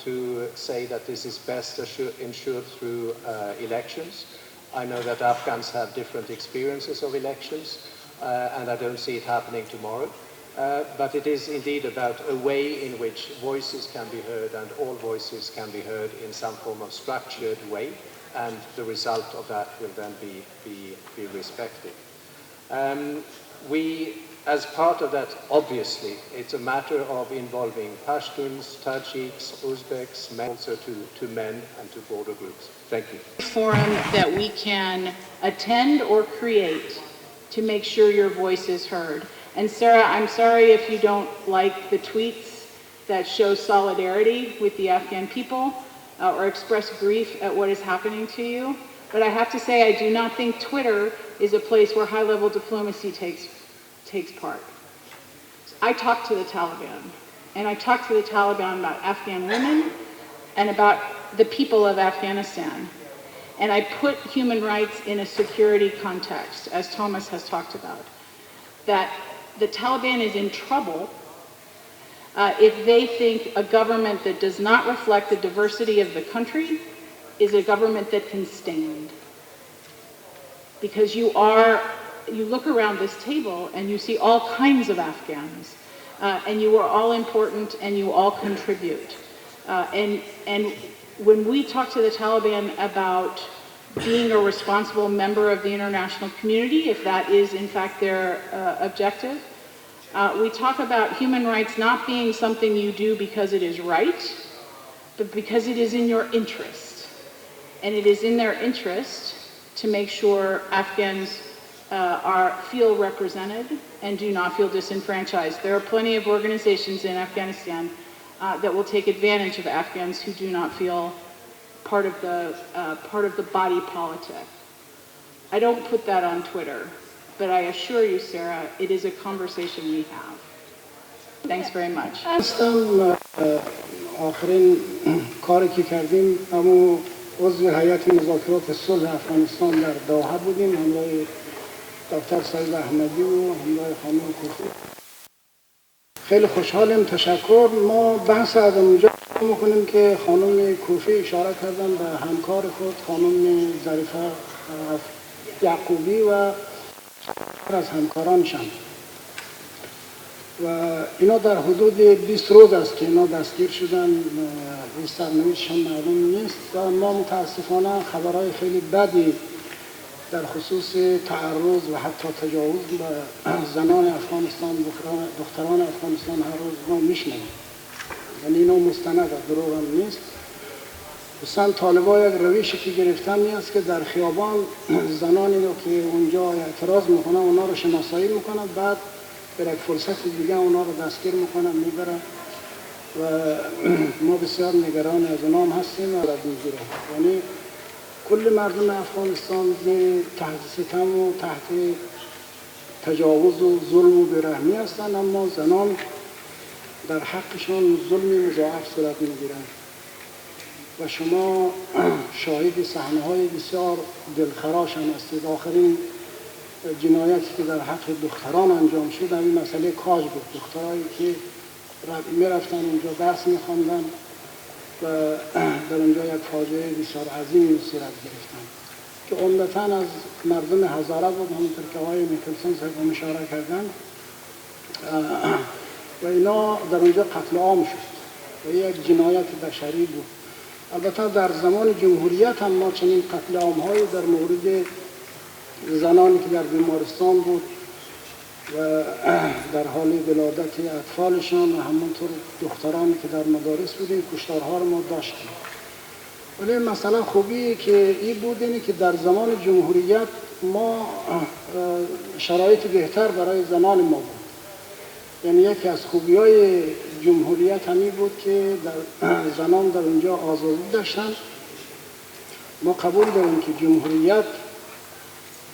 to say that this is best ensured through elections. I know that Afghans have different experiences of elections, and I don't see it happening tomorrow. But it is indeed about a way in which voices can be heard, and all voices can be heard in some form of structured way, and the result of that will then be respected. As part of that, obviously, it's a matter of involving Pashtuns, Tajiks, Uzbeks, also to men and to border groups. Thank you. Forum that we can attend or create to make sure your voice is heard. And Sarah, I'm sorry if you don't like the tweets that show solidarity with the Afghan people or express grief at what is happening to you. But I have to say, I do not think Twitter is a place where high-level diplomacy takes part. I talked to the Taliban, and I talked to the Taliban about Afghan women and about the people of Afghanistan. And I put human rights in a security context, as Thomas has talked about, that the Taliban is in trouble if they think a government that does not reflect the diversity of the country is a government that can stand. Because you look around this table and you see all kinds of Afghans, and you are all important and you all contribute. And when we talk to the Taliban about being a responsible member of the international community, if that is in fact their objective, we talk about human rights not being something you do because it is right, but because it is in your interest. And it is in their interest to make sure Afghans feel represented and do not feel disenfranchised. There are plenty of organizations in Afghanistan that will take advantage of Afghans who do not feel part of the body politic. I don't put that on Twitter, but I assure you, Sarah, it is a conversation we have. Thanks very much. آخرین کاری که کردیم اما عضو هیئت مذاکرات صلح افغانستان در دوحه بودیم، همراه دکتر سعید احمدی و همراه خانم کوفی. خیلی خوشحالیم. تشکر. ما بحث از اونجا میکنیم که خانم کوفی اشاره کردن به همکار خود خانم ظریفه یعقوبی و از همکارانشان و اینا در حدود 20 روز است که اینا دستگیر شدن. این سرنوشتشان معلوم نیست و ما متاسفانه خبرهای خیلی بدی در خصوص تعرض و حتی تجاوز به زنان افغانستان، دختران افغانستان هر روز ما میشنویم. یعنی اینا مستند و دروغ هم نیست. مثلا طالبان یک روشی که گرفتن است که در خیابان زنانی رو که اونجا اعتراض میکنن اونا رو شناسایی میکنن، بعد به یک فرصت دیگه اونا رو دستگیر میکنن میبرن و ما بسیار نگران از اونا هم هستیم و رد میگیرن. یعنی کل مردم افغانستان تحت ستم و تحت تجاوز و ظلم و بیرحمی هستند، اما زنان در حقشان ظلم مضاعف صورت میگیرند و شما شاهد صحنه‌های بسیار دلخراش هم هستید. آخرین جنایتی که در حق دختران انجام شد همین مسئله کاج بود. دخترایی که میرفتن اونجا درس میخواندن و در اونجا یک فاجعه بسیار عظیمی صورت گرفتن که عمدتاً از مردم هزاره بود، همونطور که آقای میکلسون صاحب اشاره کردن و اینا در اونجا قتل عام شد و یک جنایت بشری بود. البته در زمان جمهوریت هم ما چنین قتل عام‌هایی در مورد زنانی که در بیمارستان بود و در حال ولادت اطفالشان و همونطور دخترانی که در مدارس بودیم کشتارها رو ما داشتیم. ولی مثلا خوبی که این بود اینه که در زمان جمهوریت ما شرایط بهتر برای زنان ما بود. یعنی یکی از خوبی‌های جمهوریت همین بود که زنان در اونجا آزادی داشتن. ما قبول داریم که جمهوریت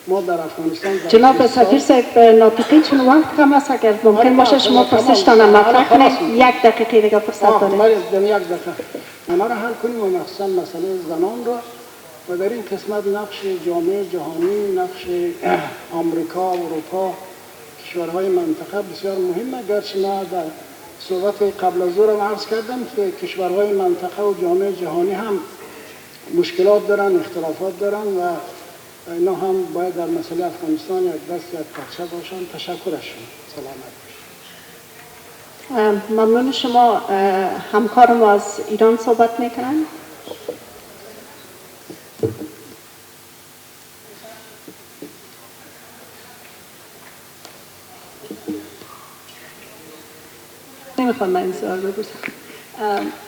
ما در افغانستان جناب سفیر صاحب ناطقی چون وقت کم است، اگر ممکن باشه شما پرسشتان مطرح کنید. 1 دقیقه دیگه فرصت دارید. بله در 1 دقیقه اونا رو حل کنیم و مخصوصا مسئله زنان رو و در این قسمت نقش جامعه جهانی، نقش آمریکا، اروپا، کشورهای منطقه بسیار مهمه. گرچه ما در صحبت قبل از ظهر عرض کردم که کشورهای منطقه و جامعه جهانی هم مشکلات دارن، اختلافات دارن و اینا هم باید در مسئله افغانستان یک دست یک پرچه باشن. تشکرشون. سلامت باشید. ممنون. شما همکار ما از ایران صحبت میکنن. نمیخوام من این سوال بپرسم،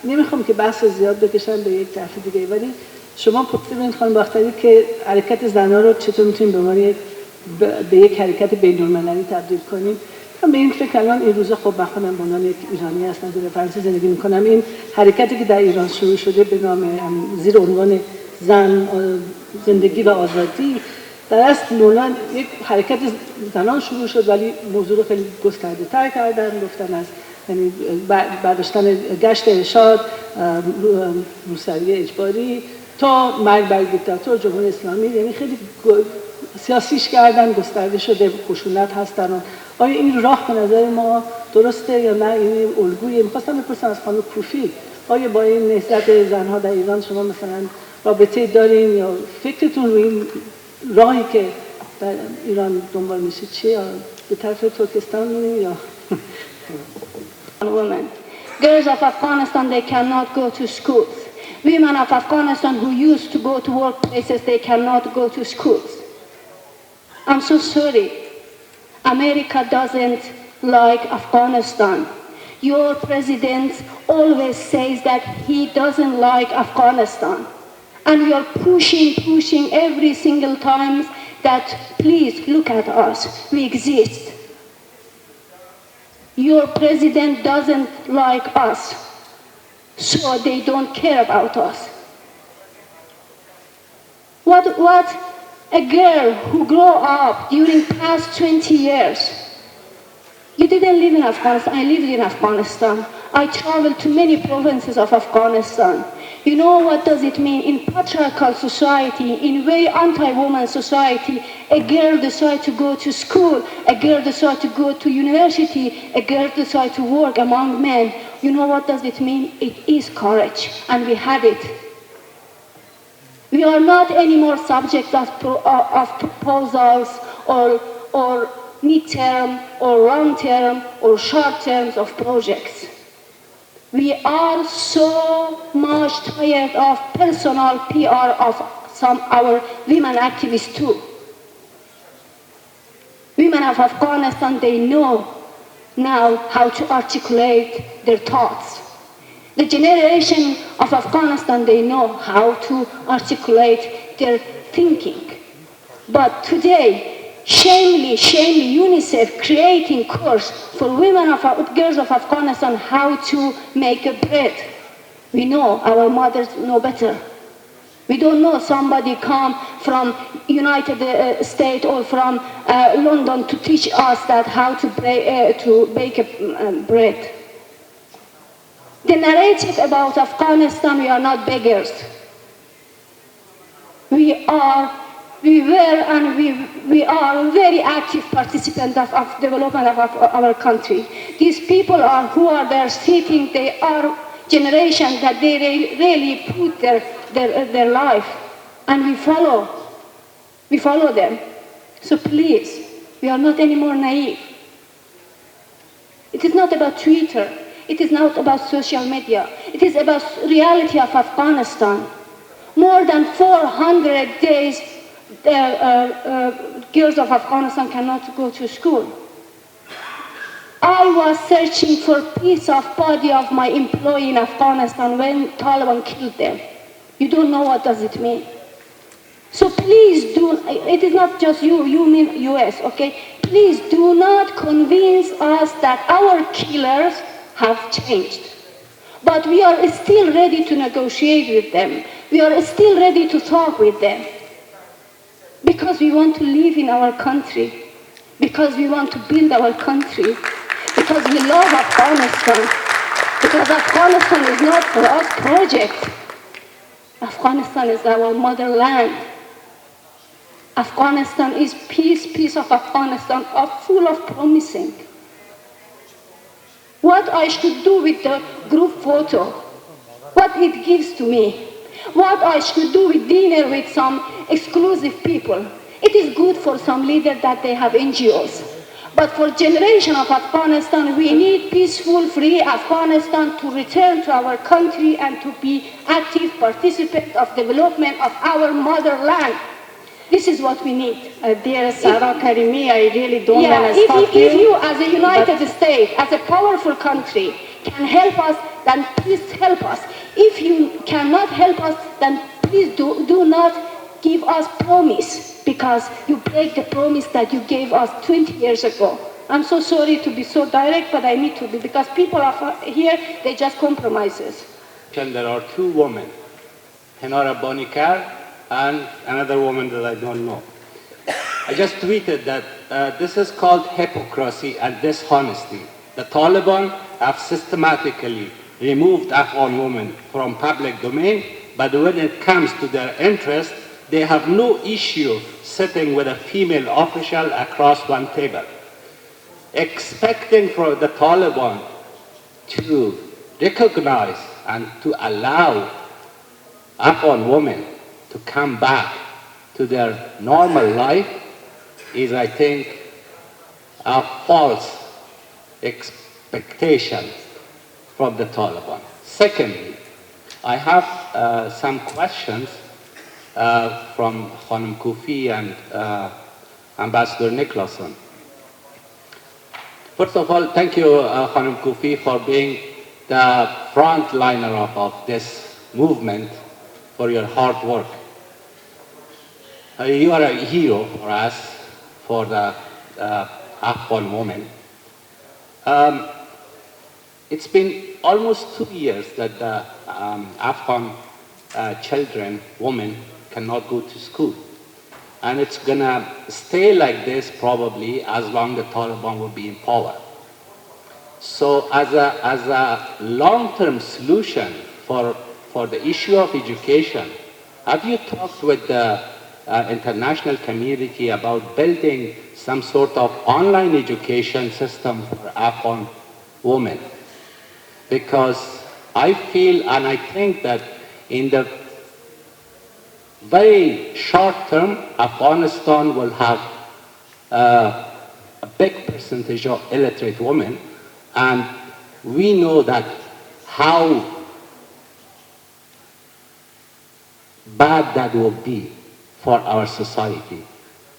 نمیخوام که بحث زیاد بکشم به یک طرف دیگه، ولی شما پرسیدین خانم باختری که حرکت زنان رو چطور میتونیم به یک حرکت بین‌المللی تبدیل کنیم. من به این فکر الان این روزا خب خودم به عنوان یک ایرانی هستم در فرانسه زندگی میکنم. این حرکتی که در ایران شروع شده به نام زیر عنوان زن، زندگی و آزادی، در اصل نورمن یک حرکت زنان شروع شد ولی موضوع رو خیلی گسترده تر کردن. گفتن از یعنی برداشتن گشت ارشاد، روسری اجباری تا مرگ بر دیکتاتور، جمهوری اسلامی، یعنی خیلی سیاسیش کردن، گسترده شده، خشونت هستن. آیا این راه به نظر ما درسته یا نه؟ این الگویی. می‌خواستم بپرسم از خانم کوفی، آیا با این نهضت زنها در ایران شما مثلا رابطه دارین یا فکرتون روی این راهی که در ایران دنبال میشه چیه؟ یا به طرف ترکستان میریم یا women. Girls of Afghanistan, they cannot go to schools. Women of Afghanistan who used to go to workplaces, they cannot go to schools. I'm so sorry. America doesn't like Afghanistan. Your president always says that he doesn't like Afghanistan. And we are pushing every single time that please look at us, we exist. Your president doesn't like us, so they don't care about us. What a girl who grew up during past 20 years. You didn't live in Afghanistan, I lived in Afghanistan. I traveled to many provinces of Afghanistan. You know what does it mean? In patriarchal society, in very anti-woman society, a girl decides to go to school, a girl decides to go to university, a girl decides to work among men. You know what does it mean? It is courage, and we had it. We are not anymore subjects of proposals or mid-term or long-term or short terms of projects. We are so much tired of personal PR of some our women activists too. Women of Afghanistan, they know now how to articulate their thoughts. The generation of Afghanistan, they know how to articulate their thinking. But today, shamefully, UNICEF creating course for women of girls of Afghanistan how to make a bread. We know, our mothers know better. We don't know somebody come from United States or from London to teach us that how to bake a bread. The narrative about Afghanistan, we are not beggars. We were and we are very active participants of development of our country. These people who are there sitting, they are generation that they really put their life, and we follow them. So please, we are not anymore naive. It is not about Twitter. It is not about social media. It is about reality of Afghanistan. More than 400 days, girls of Afghanistan cannot go to school. I was searching for a piece of body of my employee in Afghanistan when Taliban killed them. You don't know what does it mean. So please do, it is not just you mean US, okay? Please do not convince us that our killers have changed. But we are still ready to negotiate with them. We are still ready to talk with them. Because we want to live in our country. Because we want to build our country. Because we love Afghanistan. Because Afghanistan is not for us project. Afghanistan is our motherland. Afghanistan is piece of Afghanistan are full of promising. What I should do with the group photo, what it gives to me, what I should do with dinner with some exclusive people. It is good for some leaders that they have NGOs. But for generation of Afghanistan, we need peaceful, free Afghanistan to return to our country and to be active participants of development of our motherland. This is what we need. Dear Sarah Karimi, I really don't want to stop if you, as a United States, as a powerful country, can help us, then please help us. If you cannot help us, then please do not give us promise, because you break the promise that you gave us 20 years ago. I'm so sorry to be so direct, but I need to be, because people are here, they just compromises. There are two women, Henara Bonikar and another woman that I don't know. I just tweeted that this is called hypocrisy and dishonesty. The Taliban have systematically removed Afghan women from public domain, but when it comes to their interest, they have no issue sitting with a female official across one table. Expecting for the Taliban to recognize and to allow Afghan women to come back to their normal life is, I think, a false expectation from the Taliban. Secondly, I have some questions from Khanum Kufi and Ambassador Nicholson. First of all, thank you, Khanum Kufi, for being the frontliner of this movement, for your hard work. You are a hero for us, for the Afghan women. It's been almost 2 years that the Afghan children, women, cannot go to school. And it's gonna stay like this probably as long as the Taliban will be in power. So as a long-term solution for the issue of education, have you talked with the international community about building some sort of online education system for Afghan women? Because I feel and I think that in the very short term, Afghanistan will have a big percentage of illiterate women, and we know that how bad that will be for our society,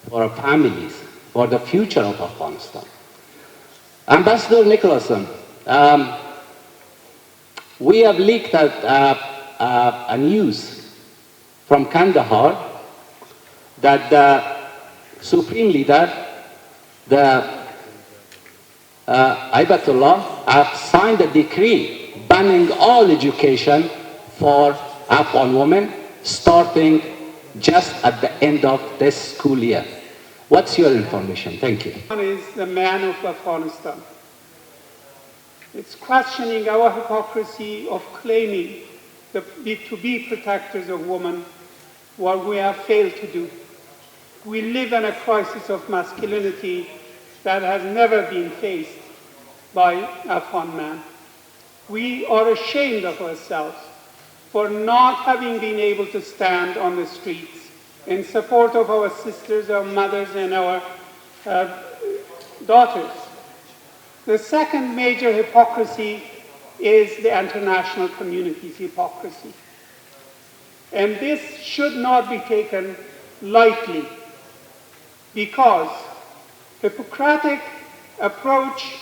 for our families, for the future of Afghanistan. Ambassador Nicholson, We have leaked a news from Kandahar that the Supreme Leader, the Ayatollah, have signed a decree banning all education for Afghan women starting just at the end of this school year. What's your information? Thank you. One is the man of Afghanistan. It's questioning our hypocrisy of claiming to be protectors of women, what we have failed to do. We live in a crisis of masculinity that has never been faced by Afghan men. We are ashamed of ourselves for not having been able to stand on the streets in support of our sisters, our mothers, and our daughters. The second major hypocrisy is the international community's hypocrisy. And this should not be taken lightly, because Hippocratic approach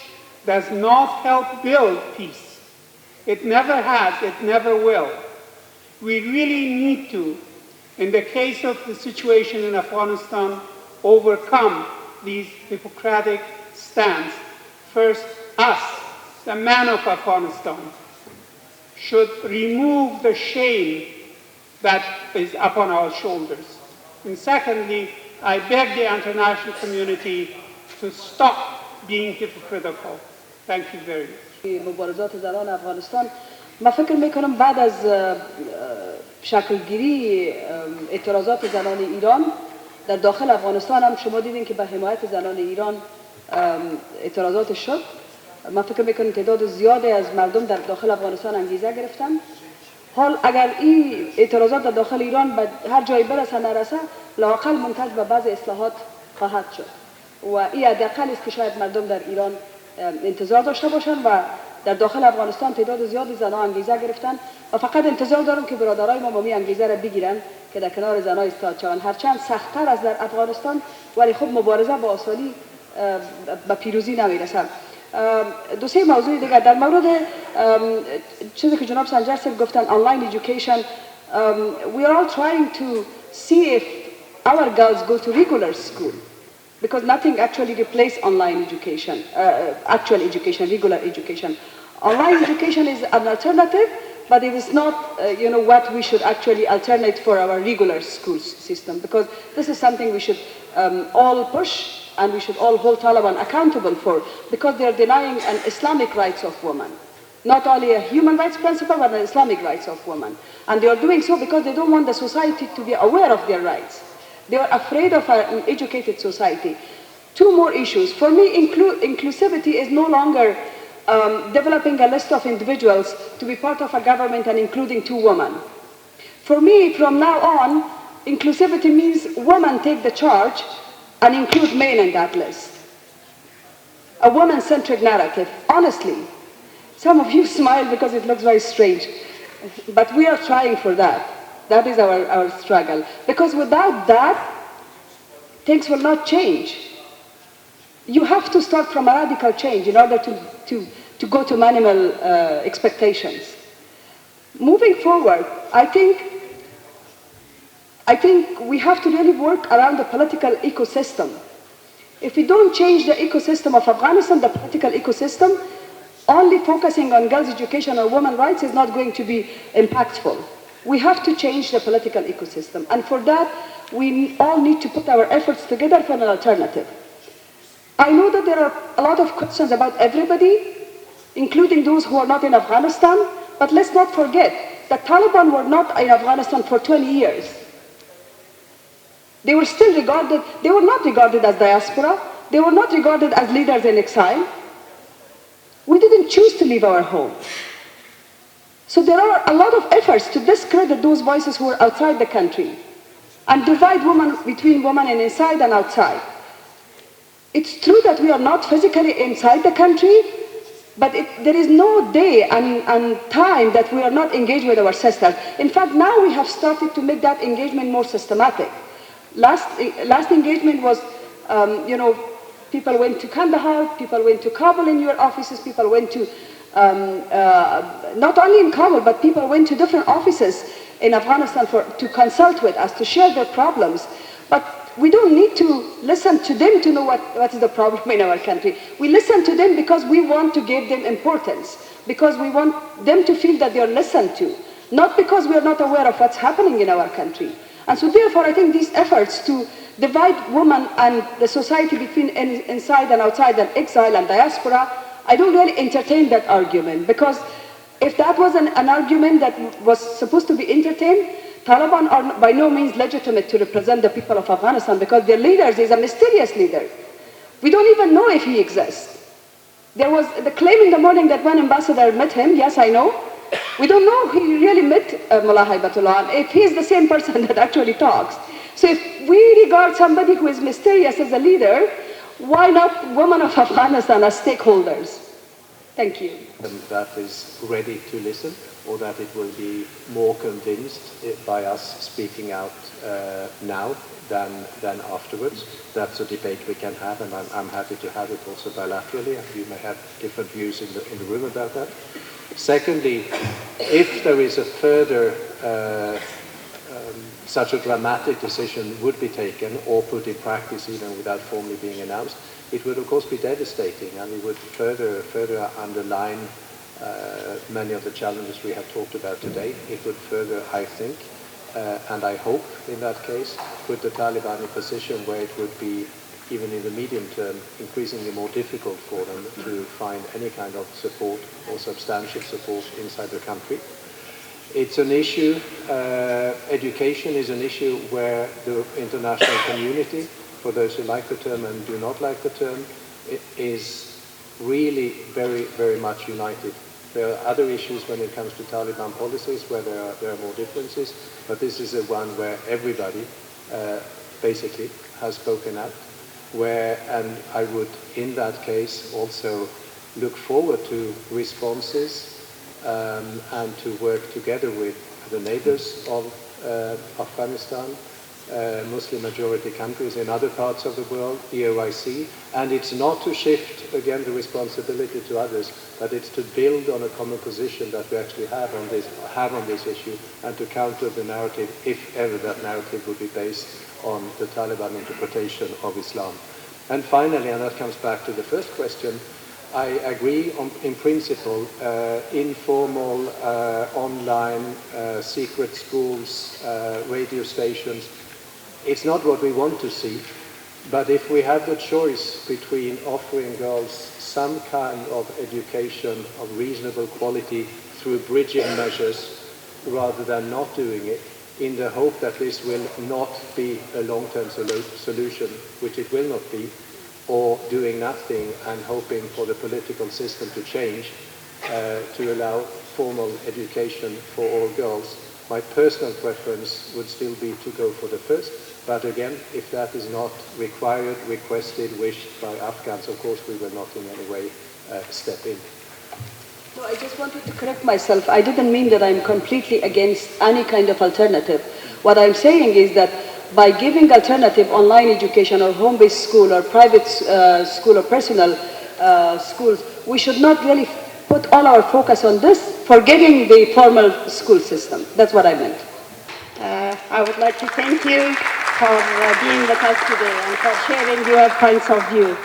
does not help build peace. It never has, it never will. We really need to, in the case of the situation in Afghanistan, overcome these Hippocratic stands. First, us, the man of Afghanistan, should remove the shame that is upon our shoulders. And secondly, I beg the international community to stop being hypocritical. Thank you very much. مبارزات زنان افغانستان، من فکر میکنم بعد از شکلگیری اعتراضات زنان ایران در داخل افغانستان هم شما دیدین که به حمایت زنان ایران اعتراضات شد. من فکر میکنم تعداد زیادی از مردم در داخل افغانستان انگیزه گرفتن. حال اگر این اعتراضات در داخل ایران به هر جایی برسه نرسه، لااقل منتج به بعض اصلاحات خواهد شد و این حداقل است که شاید مردم در ایران انتظار داشته باشن و در داخل افغانستان تعداد زیادی زنان انگیزه گرفتن و فقط انتظار دارم که برادرای ما می انگیزه را بگیرن که در کنار زنان ایستاد شوند. هرچند سخت‌تر از در افغانستان، ولی خب مبارزه با آسانی به پیروزی نمیرسد. دو سه موضوع دیگر در مورد چیزی که جناب سنجر صاحب گفتن آنلاین education. We are all trying to see if our girls go to regular school, because nothing actually replaces online education, actual education, regular education. Online education is an alternative, but it is not, what we should actually alternate for our regular school system, because this is something we should all push and we should all hold Taliban accountable for, because they are denying an Islamic rights of women. Not only a human rights principle, but an Islamic rights of women. And they are doing so because they don't want the society to be aware of their rights. They are afraid of an educated society. Two more issues. For me, inclusivity is no longer developing a list of individuals to be part of a government and including two women. For me, from now on, inclusivity means women take the charge and include men in that list. A woman-centric narrative, honestly. Some of you smile because it looks very strange, but we are trying for that. That is our struggle. Because without that, things will not change. You have to start from a radical change in order to go to minimal expectations. Moving forward, I think we have to really work around the political ecosystem. If we don't change the ecosystem of Afghanistan, the political ecosystem, only focusing on girls' education or women's rights is not going to be impactful. We have to change the political ecosystem. And for that, we all need to put our efforts together for an alternative. I know that there are a lot of questions about everybody, including those who are not in Afghanistan, but let's not forget that Taliban were not in Afghanistan for 20 years. They were not regarded as diaspora. They were not regarded as leaders in exile. We didn't choose to leave our home. So there are a lot of efforts to discredit those voices who are outside the country and divide women between women and inside and outside. It's true that we are not physically inside the country, but there is no day and time that we are not engaged with our sisters. In fact, now we have started to make that engagement more systematic. Last engagement was, people went to Kandahar, people went to Kabul in your offices, people went to not only in Kabul, but people went to different offices in Afghanistan to consult with us, to share their problems. But we don't need to listen to them to know what is the problem in our country. We listen to them because we want to give them importance, because we want them to feel that they are listened to, not because we are not aware of what's happening in our country. And so therefore, I think these efforts to divide women and the society between inside and outside and exile and diaspora, I don't really entertain that argument, because if that was an argument that was supposed to be entertained, Taliban are by no means legitimate to represent the people of Afghanistan, because their leader is a mysterious leader. We don't even know if he exists. There was the claim in the morning that one ambassador met him. Yes, I know. We don't know if he really met Mullah Haibatullah, if he is the same person that actually talks. So if we regard somebody who is mysterious as a leader, why not women of Afghanistan as stakeholders? Thank you. That is ready to listen, or that it will be more convinced by us speaking out now than afterwards. That's a debate we can have, and I'm happy to have it also bilaterally. You may have different views in the room about that. Secondly, if there is a further such a dramatic decision would be taken or put in practice even without formally being announced, it would of course be devastating, and it would further underline many of the challenges we have talked about today. It would further, I think, and I hope in that case, put the Taliban in a position where it would be, even in the medium term, increasingly more difficult for them to find any kind of support or substantial support inside the country. It's an issue, education is an issue where the international community, for those who like the term and do not like the term, is really very, very much united. There are other issues when it comes to Taliban policies where there are more differences, but this is the one where everybody basically has spoken out, and I would in that case also look forward to responses and to work together with the neighbors of Afghanistan, Muslim majority countries in other parts of the world, the OIC, and it's not to shift again the responsibility to others, but it's to build on a common position that we actually have on this issue, and to counter the narrative, if ever that narrative would be based on the Taliban interpretation of Islam. And finally, and that comes back to the first question, I agree in principle, informal, online, secret schools, radio stations. It's not what we want to see, but if we have the choice between offering girls some kind of education of reasonable quality through bridging measures rather than not doing it, in the hope that this will not be a long-term solution, which it will not be, or doing nothing and hoping for the political system to change to allow formal education for all girls. My personal preference would still be to go for the first, but again, if that is not required, requested, wished by Afghans, of course we will not in any way step in. No, I just wanted to correct myself. I didn't mean that I'm completely against any kind of alternative. What I'm saying is that by giving alternative online education or home-based school or private school or personal schools, we should not really put all our focus on this, forgetting the formal school system. That's what I meant. I would like to thank you for being with us today and for sharing your points of view.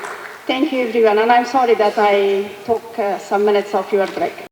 Thank you, everyone, and I'm sorry that I took some minutes of your break.